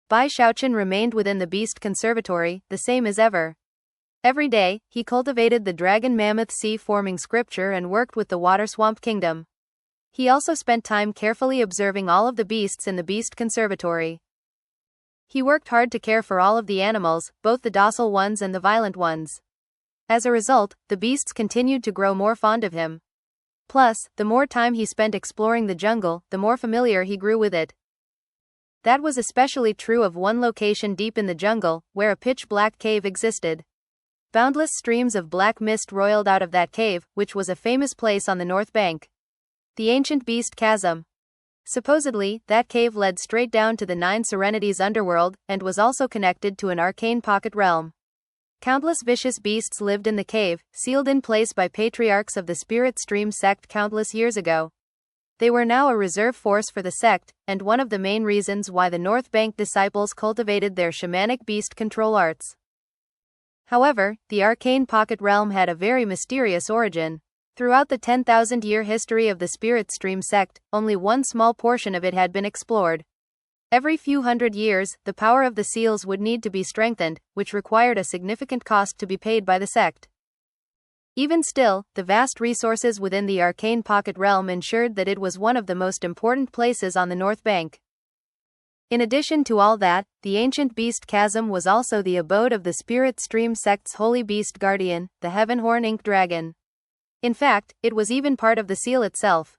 S1: Bai Xiaochun remained within the Beast Conservatory, the same as ever. Every day, he cultivated the Dragon Mammoth Sea-forming scripture and worked with the Water Swamp Kingdom. He also spent time carefully observing all of the beasts in the Beast Conservatory. He worked hard to care for all of the animals, both the docile ones and the violent ones. As a result, the beasts continued to grow more fond of him. Plus, the more time he spent exploring the jungle, the more familiar he grew with it. That was especially true of one location deep in the jungle, where a pitch-black cave existed. Boundless streams of black mist roiled out of that cave, which was a famous place on the North Bank. The ancient Beast Chasm. Supposedly, that cave led straight down to the Nine Serenities underworld, and was also connected to an arcane pocket realm. Countless vicious beasts lived in the cave, sealed in place by patriarchs of the Spirit Stream sect countless years ago. They were now a reserve force for the sect, and one of the main reasons why the North Bank disciples cultivated their shamanic beast control arts. However, the arcane pocket realm had a very mysterious origin. Throughout the 10,000-year history of the Spirit Stream sect, only one small portion of it had been explored. Every few hundred years, the power of the seals would need to be strengthened, which required a significant cost to be paid by the sect. Even still, the vast resources within the arcane pocket realm ensured that it was one of the most important places on the North Bank. In addition to all that, the ancient Beast Chasm was also the abode of the Spirit Stream sect's holy beast guardian, the Heavenhorn Ink Dragon. In fact, it was even part of the seal itself.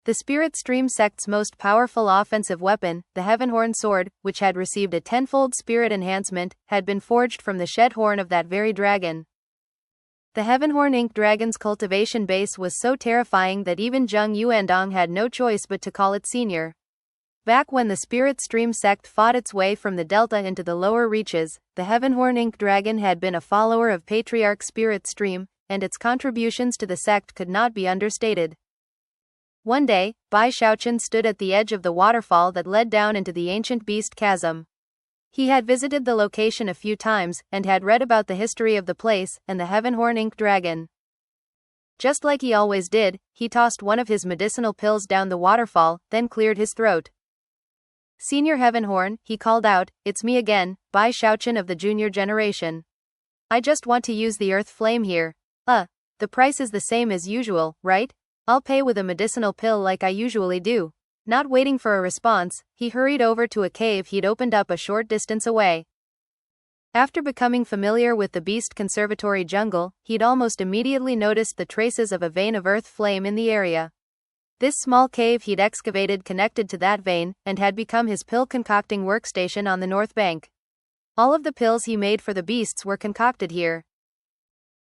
S1: The Spirit Stream sect's most powerful offensive weapon, the Heavenhorn Sword, which had received a tenfold spirit enhancement, had been forged from the shed horn of that very dragon. The Heavenhorn Ink Dragon's cultivation base was so terrifying that even Zheng Yuandong had no choice but to call it senior. Back when the Spirit Stream sect fought its way from the delta into the lower reaches, the Heavenhorn Ink Dragon had been a follower of Patriarch Spirit Stream, and its contributions to the sect could not be understated. One day, Bai Xiaochun stood at the edge of the waterfall that led down into the ancient Beast Chasm. He had visited the location a few times, and had read about the history of the place and the Heavenhorn Ink Dragon. Just like he always did, he tossed one of his medicinal pills down the waterfall, then cleared his throat. "Senior Heavenhorn," he called out, "it's me again, Bai Xiaochun of the junior generation. I just want to use the earth flame here. The price is the same as usual, right? I'll pay with a medicinal pill like I usually do." Not waiting for a response, he hurried over to a cave he'd opened up a short distance away. After becoming familiar with the Beast Conservatory jungle, he'd almost immediately noticed the traces of a vein of earth flame in the area. This small cave he'd excavated connected to that vein, and had become his pill-concocting workstation on the North Bank. All of the pills he made for the beasts were concocted here.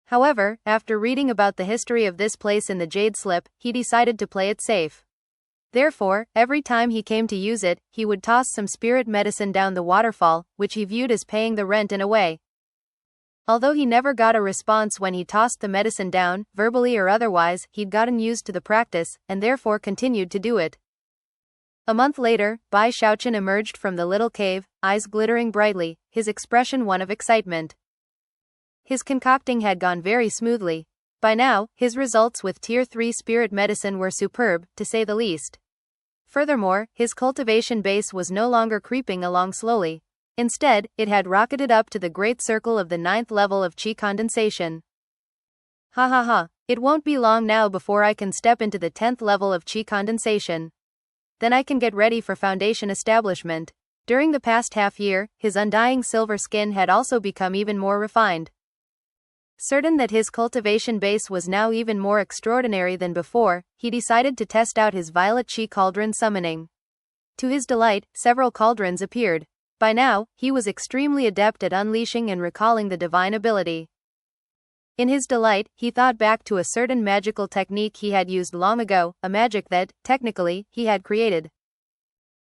S1: However, after reading about the history of this place in the Jade Slip, he decided to play it safe. Therefore, every time he came to use it, he would toss some spirit medicine down the waterfall, which he viewed as paying the rent in a way. Although he never got a response when he tossed the medicine down, verbally or otherwise, he'd gotten used to the practice, and therefore continued to do it. A month later, Bai Xiaochun emerged from the little cave, eyes glittering brightly, his expression one of excitement. His concocting had gone very smoothly. By now, his results with Tier 3 spirit medicine were superb, to say the least. Furthermore, his cultivation base was no longer creeping along slowly. Instead, it had rocketed up to the great circle of the 9th level of qi condensation. Ha ha ha, it won't be long now before I can step into the 10th level of qi condensation. Then I can get ready for foundation establishment. During the past half year, his undying silver skin had also become even more refined. Certain that his cultivation base was now even more extraordinary than before, he decided to test out his violet chi cauldron summoning. To his delight, several cauldrons appeared. By now, he was extremely adept at unleashing and recalling the divine ability. In his delight, he thought back to a certain magical technique he had used long ago, a magic that, technically, he had created.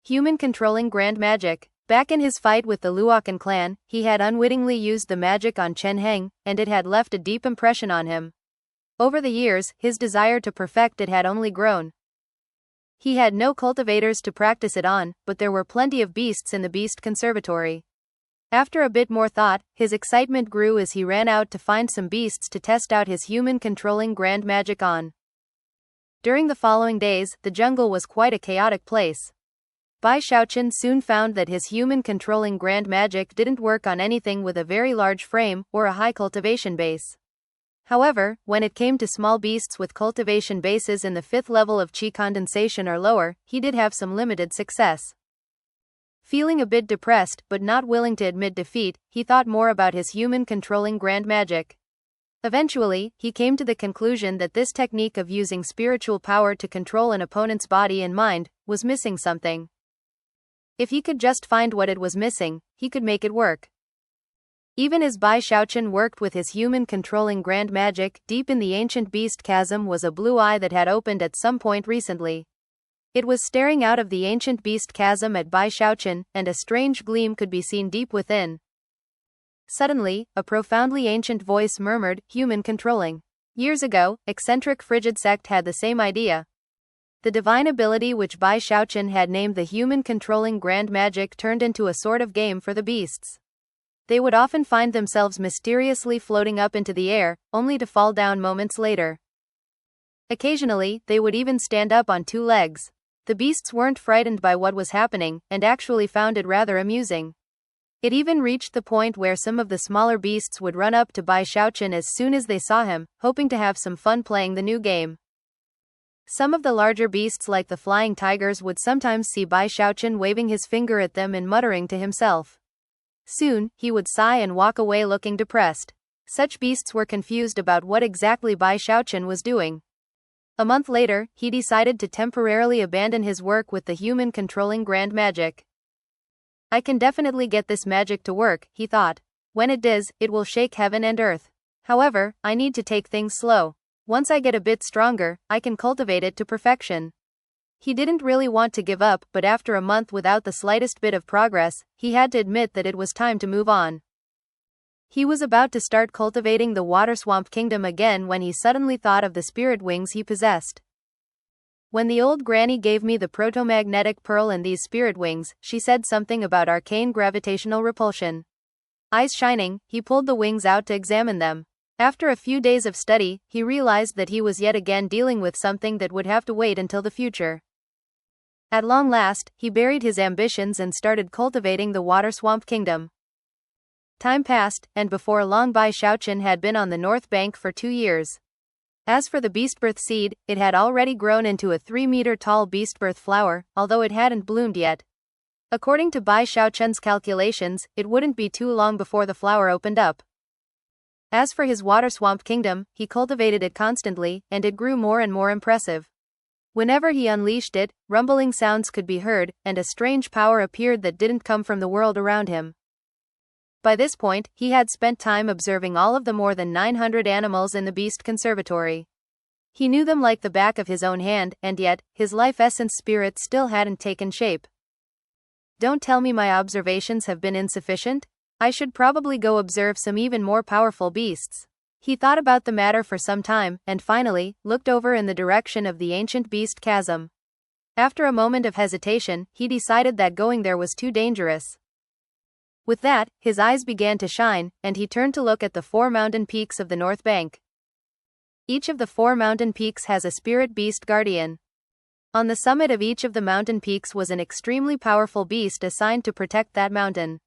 S1: Human controlling grand magic. Back in his fight with the Luokan clan, he had unwittingly used the magic on Chen Heng, and it had left a deep impression on him. Over the years, his desire to perfect it had only grown. He had no cultivators to practice it on, but there were plenty of beasts in the beast conservatory. After a bit more thought, his excitement grew as he ran out to find some beasts to test out his human-controlling grand magic on. During the following days, the jungle was quite a chaotic place. Bai Xiaochun soon found that his human-controlling grand magic didn't work on anything with a very large frame or a high cultivation base. However, when it came to small beasts with cultivation bases in the 5th level of qi condensation or lower, he did have some limited success. Feeling a bit depressed, but not willing to admit defeat, he thought more about his human-controlling grand magic. Eventually, he came to the conclusion that this technique of using spiritual power to control an opponent's body and mind was missing something. If he could just find what it was missing, he could make it work. Even as Bai Xiaochun worked with his human-controlling grand magic, deep in the ancient beast chasm was a blue eye that had opened at some point recently. It was staring out of the ancient beast chasm at Bai Xiaochun, and a strange gleam could be seen deep within. Suddenly, a profoundly ancient voice murmured, "Human-controlling." Years ago, eccentric frigid sect had the same idea. The divine ability which Bai Xiaochun had named the human-controlling grand magic turned into a sort of game for the beasts. They would often find themselves mysteriously floating up into the air, only to fall down moments later. Occasionally, they would even stand up on 2 legs. The beasts weren't frightened by what was happening, and actually found it rather amusing. It even reached the point where some of the smaller beasts would run up to Bai Xiaochun as soon as they saw him, hoping to have some fun playing the new game. Some of the larger beasts like the flying tigers would sometimes see Bai Xiaochun waving his finger at them and muttering to himself. Soon, he would sigh and walk away looking depressed. Such beasts were confused about what exactly Bai Xiaochun was doing. A month later, he decided to temporarily abandon his work with the human-controlling grand magic. I can definitely get this magic to work, he thought. When it does, it will shake heaven and earth. However, I need to take things slow. Once I get a bit stronger, I can cultivate it to perfection. He didn't really want to give up, but after a month without the slightest bit of progress, he had to admit that it was time to move on. He was about to start cultivating the water swamp kingdom again when he suddenly thought of the spirit wings he possessed. When the old granny gave me the protomagnetic pearl and these spirit wings, she said something about arcane gravitational repulsion. Eyes shining, he pulled the wings out to examine them. After a few days of study, he realized that he was yet again dealing with something that would have to wait until the future. At long last, he buried his ambitions and started cultivating the water swamp kingdom. Time passed, and before long Bai Xiaochun had been on the north bank for 2 years. As for the beastbirth seed, it had already grown into a 3-meter-tall beastbirth flower, although it hadn't bloomed yet. According to Bai Xiaochun's calculations, it wouldn't be too long before the flower opened up. As for his water swamp kingdom, he cultivated it constantly, and it grew more and more impressive. Whenever he unleashed it, rumbling sounds could be heard, and a strange power appeared that didn't come from the world around him. By this point, he had spent time observing all of the more than 900 animals in the beast conservatory. He knew them like the back of his own hand, and yet, his life essence spirit still hadn't taken shape. Don't tell me my observations have been insufficient? I should probably go observe some even more powerful beasts. He thought about the matter for some time, and finally, looked over in the direction of the ancient beast chasm. After a moment of hesitation, he decided that going there was too dangerous. With that, his eyes began to shine, and he turned to look at the 4 mountain peaks of the north bank. Each of the 4 mountain peaks has a spirit beast guardian. On the summit of each of the mountain peaks was an extremely powerful beast assigned to protect that mountain.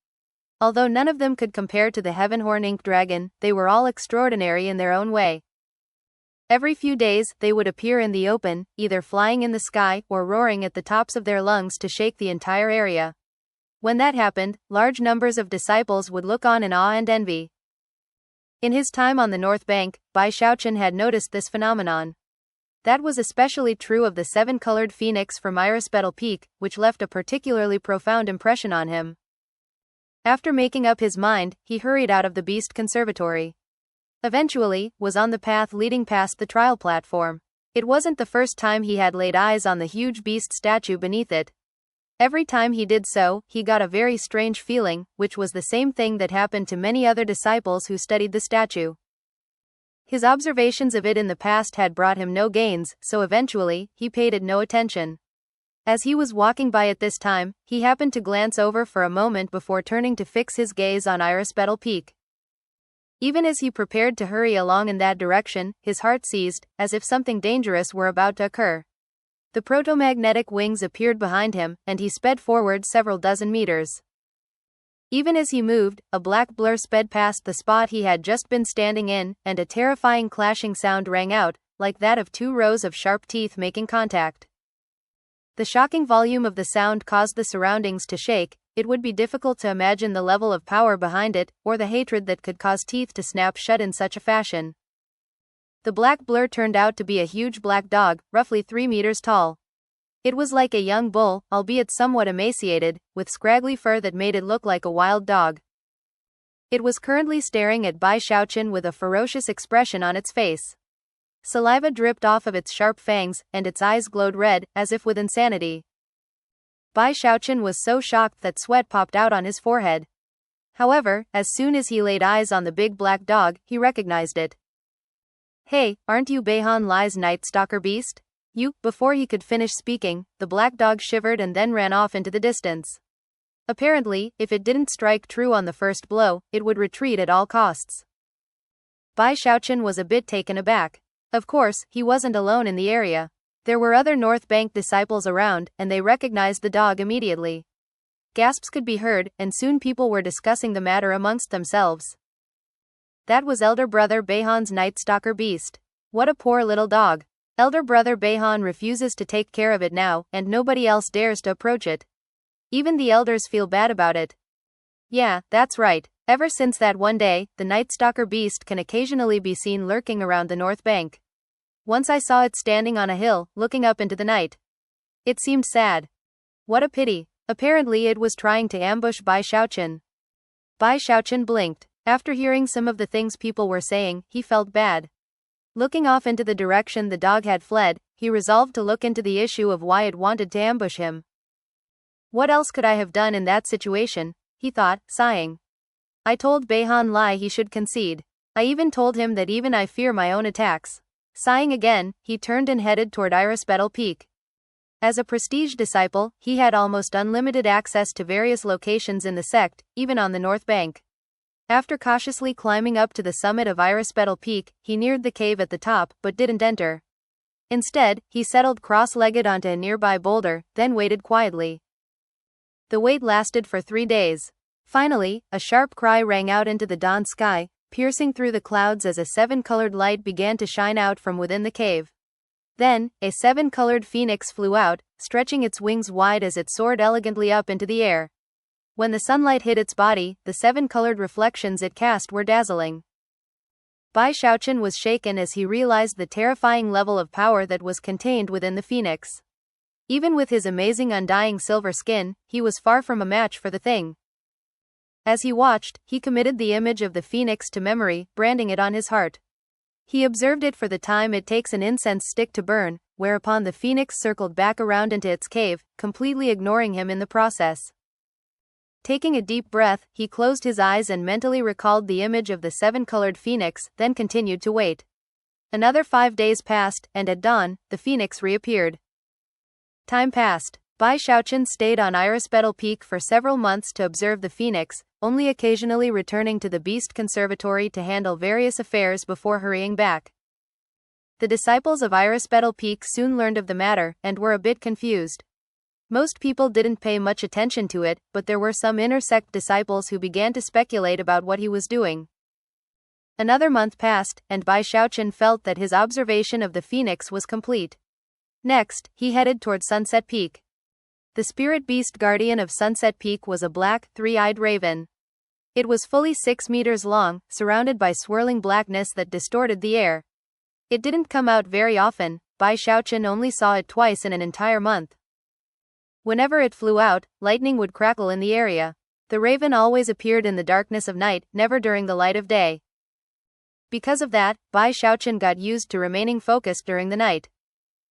S1: Although none of them could compare to the Heavenhorn Ink Dragon, they were all extraordinary in their own way. Every few days, they would appear in the open, either flying in the sky or roaring at the tops of their lungs to shake the entire area. When that happened, large numbers of disciples would look on in awe and envy. In his time on the North Bank, Bai Xiaochun had noticed this phenomenon. That was especially true of the seven-colored phoenix from Irispetal Peak, which left a particularly profound impression on him. After making up his mind, he hurried out of the beast conservatory. Eventually, was on the path leading past the trial platform. It wasn't the first time he had laid eyes on the huge beast statue beneath it. Every time he did so, he got a very strange feeling, which was the same thing that happened to many other disciples who studied the statue. His observations of it in the past had brought him no gains, so eventually, he paid it no attention. As he was walking by at this time, he happened to glance over for a moment before turning to fix his gaze on Irispetal Peak. Even as he prepared to hurry along in that direction, his heart seized, as if something dangerous were about to occur. The protomagnetic wings appeared behind him, and he sped forward several dozen meters. Even as he moved, a black blur sped past the spot he had just been standing in, and a terrifying clashing sound rang out, like that of two rows of sharp teeth making contact. The shocking volume of the sound caused the surroundings to shake. It would be difficult to imagine the level of power behind it, or the hatred that could cause teeth to snap shut in such a fashion. The black blur turned out to be a huge black dog, roughly 3 meters tall. It was like a young bull, albeit somewhat emaciated, with scraggly fur that made it look like a wild dog. It was currently staring at Bai Xiaochun with a ferocious expression on its face. Saliva dripped off of its sharp fangs, and its eyes glowed red, as if with insanity. Bai Xiaochun was so shocked that sweat popped out on his forehead. However, as soon as he laid eyes on the big black dog, he recognized it. "Hey, aren't you Beihan Lai's Night Stalker beast? You?" Before he could finish speaking, the black dog shivered and then ran off into the distance. Apparently, if it didn't strike true on the first blow, it would retreat at all costs. Bai Xiaochun was a bit taken aback. Of course, he wasn't alone in the area. There were other North Bank disciples around, and they recognized the dog immediately. Gasps could be heard, and soon people were discussing the matter amongst themselves. That was elder brother Beihan's Night Stalker beast. What a poor little dog. Elder brother Beihan refuses to take care of it now, and nobody else dares to approach it. Even the elders feel bad about it. Yeah, that's right. Ever since that one day, the Night Stalker beast can occasionally be seen lurking around the North Bank. Once I saw it standing on a hill, looking up into the night. It seemed sad. What a pity. Apparently it was trying to ambush Bai Xiaochun. Bai Xiaochun blinked. After hearing some of the things people were saying, he felt bad. Looking off into the direction the dog had fled, he resolved to look into the issue of why it wanted to ambush him. What else could I have done in that situation, he thought, sighing. I told Beihan Lai he should concede. I even told him that even I fear my own attacks. Sighing again, he turned and headed toward Irispetal Peak. As a prestige disciple, he had almost unlimited access to various locations in the sect, even on the North Bank. After cautiously climbing up to the summit of Irispetal Peak, he neared the cave at the top, but didn't enter. Instead, he settled cross-legged onto a nearby boulder, then waited quietly. The wait lasted for 3 days. Finally, a sharp cry rang out into the dawn sky, piercing through the clouds as a 7-colored light began to shine out from within the cave. Then, a 7-colored phoenix flew out, stretching its wings wide as it soared elegantly up into the air. When the sunlight hit its body, the 7-colored reflections it cast were dazzling. Bai Xiaochun was shaken as he realized the terrifying level of power that was contained within the phoenix. Even with his amazing undying silver skin, he was far from a match for the thing. As he watched, he committed the image of the phoenix to memory, branding it on his heart. He observed it for the time it takes an incense stick to burn, whereupon the phoenix circled back around into its cave, completely ignoring him in the process. Taking a deep breath, he closed his eyes and mentally recalled the image of the 7-colored phoenix, then continued to wait. Another 5 days passed, and at dawn, the phoenix reappeared. Time passed. Bai Xiaochun stayed on Irispetal Peak for several months to observe the phoenix, only occasionally returning to the Beast Conservatory to handle various affairs before hurrying back. The disciples of Irispetal Peak soon learned of the matter, and were a bit confused. Most people didn't pay much attention to it, but there were some inner sect disciples who began to speculate about what he was doing. Another month passed, and Bai Xiaochun felt that his observation of the phoenix was complete. Next, he headed toward Sunset Peak. The spirit beast guardian of Sunset Peak was a black, three-eyed raven. It was fully 6 meters long, surrounded by swirling blackness that distorted the air. It didn't come out very often. Bai Xiaochun only saw it twice in an entire month. Whenever it flew out, lightning would crackle in the area. The raven always appeared in the darkness of night, never during the light of day. Because of that, Bai Xiaochun got used to remaining focused during the night.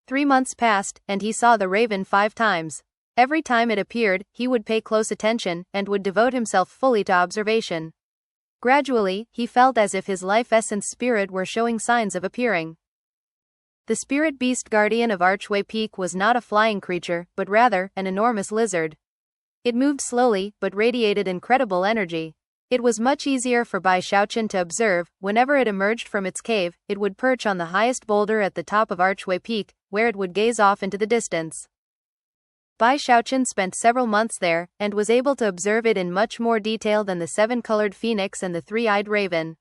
S1: 3 months passed, and he saw the raven 5 times. Every time it appeared, he would pay close attention, and would devote himself fully to observation. Gradually, he felt as if his life essence spirit were showing signs of appearing. The spirit beast guardian of Archway Peak was not a flying creature, but rather, an enormous lizard. It moved slowly, but radiated incredible energy. It was much easier for Bai Xiaochun to observe. Whenever it emerged from its cave, it would perch on the highest boulder at the top of Archway Peak, where it would gaze off into the distance. Bai Xiaochun spent several months there, and was able to observe it in much more detail than the 7-colored phoenix and the 3-eyed raven.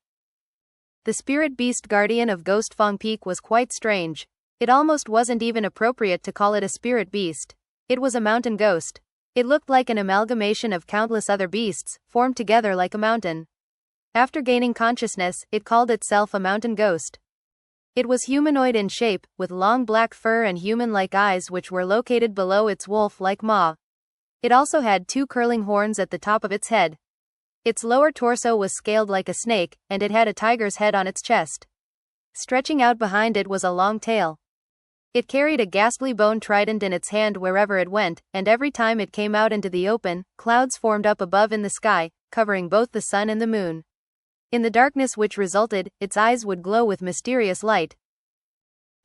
S1: The spirit beast guardian of Ghostfang Peak was quite strange. It almost wasn't even appropriate to call it a spirit beast. It was a mountain ghost. It looked like an amalgamation of countless other beasts, formed together like a mountain. After gaining consciousness, it called itself a mountain ghost. It was humanoid in shape, with long black fur and human-like eyes which were located below its wolf-like maw. It also had 2 curling horns at the top of its head. Its lower torso was scaled like a snake, and it had a tiger's head on its chest. Stretching out behind it was a long tail. It carried a ghastly bone trident in its hand wherever it went, and every time it came out into the open, clouds formed up above in the sky, covering both the sun and the moon. In the darkness which resulted, its eyes would glow with mysterious light.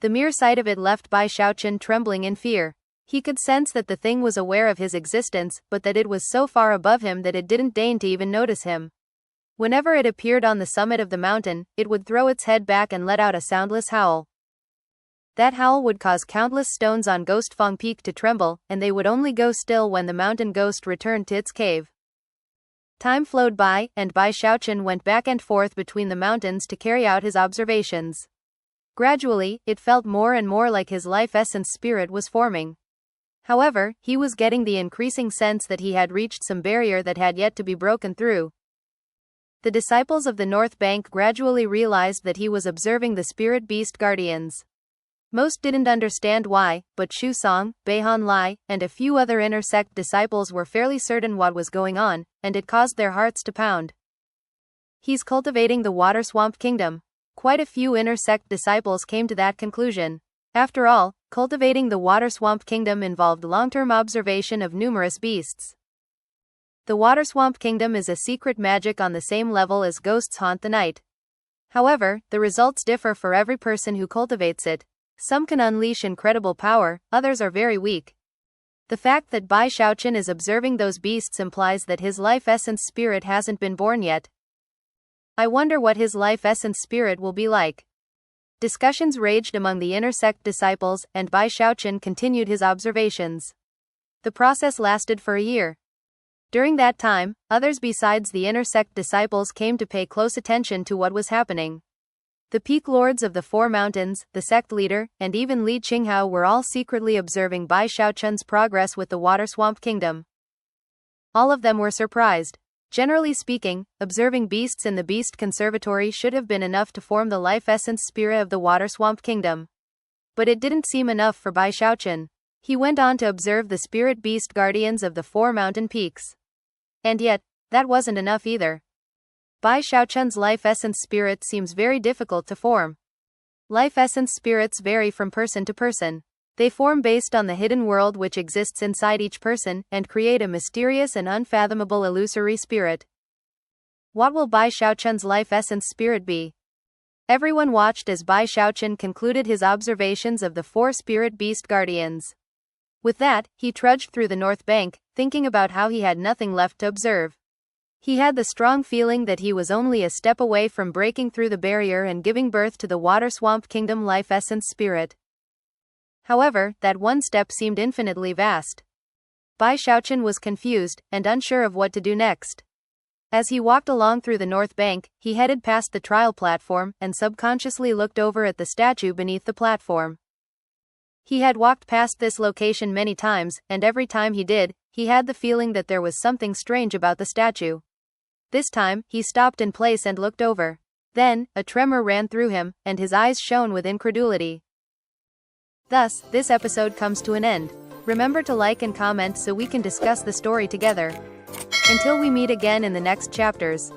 S1: The mere sight of it left Bai Xiaochun trembling in fear. He could sense that the thing was aware of his existence, but that it was so far above him that it didn't deign to even notice him. Whenever it appeared on the summit of the mountain, it would throw its head back and let out a soundless howl. That howl would cause countless stones on Ghostfang Peak to tremble, and they would only go still when the mountain ghost returned to its cave. Time flowed by, and Bai Xiaochun went back and forth between the mountains to carry out his observations. Gradually, it felt more and more like his life essence spirit was forming. However, he was getting the increasing sense that he had reached some barrier that had yet to be broken through. The disciples of the North Bank gradually realized that he was observing the spirit beast guardians. Most didn't understand why, but Shu Song, Beihan Lai, and a few other inner sect disciples were fairly certain what was going on, and it caused their hearts to pound. He's cultivating the water swamp kingdom. Quite a few inner sect disciples came to that conclusion. After all, cultivating the water swamp kingdom involved long-term observation of numerous beasts. The water swamp kingdom is a secret magic on the same level as ghosts haunt the night. However, the results differ for every person who cultivates it. Some can unleash incredible power, others are very weak. The fact that Bai Xiaochun is observing those beasts implies that his life essence spirit hasn't been born yet. I wonder what his life essence spirit will be like. Discussions raged among the inner sect disciples, and Bai Xiaochun continued his observations. The process lasted for a year. During that time, others besides the inner sect disciples came to pay close attention to what was happening. The peak lords of the 4 mountains, the sect leader, and even Li Qinghao were all secretly observing Bai Xiaochun's progress with the water swamp kingdom. All of them were surprised. Generally speaking, observing beasts in the Beast Conservatory should have been enough to form the life essence spirit of the water swamp kingdom. But it didn't seem enough for Bai Xiaochun. He went on to observe the spirit beast guardians of the 4 mountain peaks. And yet, that wasn't enough either. Bai Xiaochun's life essence spirit seems very difficult to form. Life essence spirits vary from person to person. They form based on the hidden world which exists inside each person, and create a mysterious and unfathomable illusory spirit. What will Bai Xiaochun's life essence spirit be? Everyone watched as Bai Xiaochun concluded his observations of the 4 spirit beast guardians. With that, he trudged through the North Bank, thinking about how he had nothing left to observe. He had the strong feeling that he was only a step away from breaking through the barrier and giving birth to the Water Swamp Kingdom life essence spirit. However, that one step seemed infinitely vast. Bai Xiaochun was confused, and unsure of what to do next. As he walked along through the North Bank, he headed past the trial platform, and subconsciously looked over at the statue beneath the platform. He had walked past this location many times, and every time he did, he had the feeling that there was something strange about the statue. This time, he stopped in place and looked over. Then, a tremor ran through him, and his eyes shone with incredulity. Thus, this episode comes to an end. Remember to like and comment so we can discuss the story together. Until we meet again in the next chapters.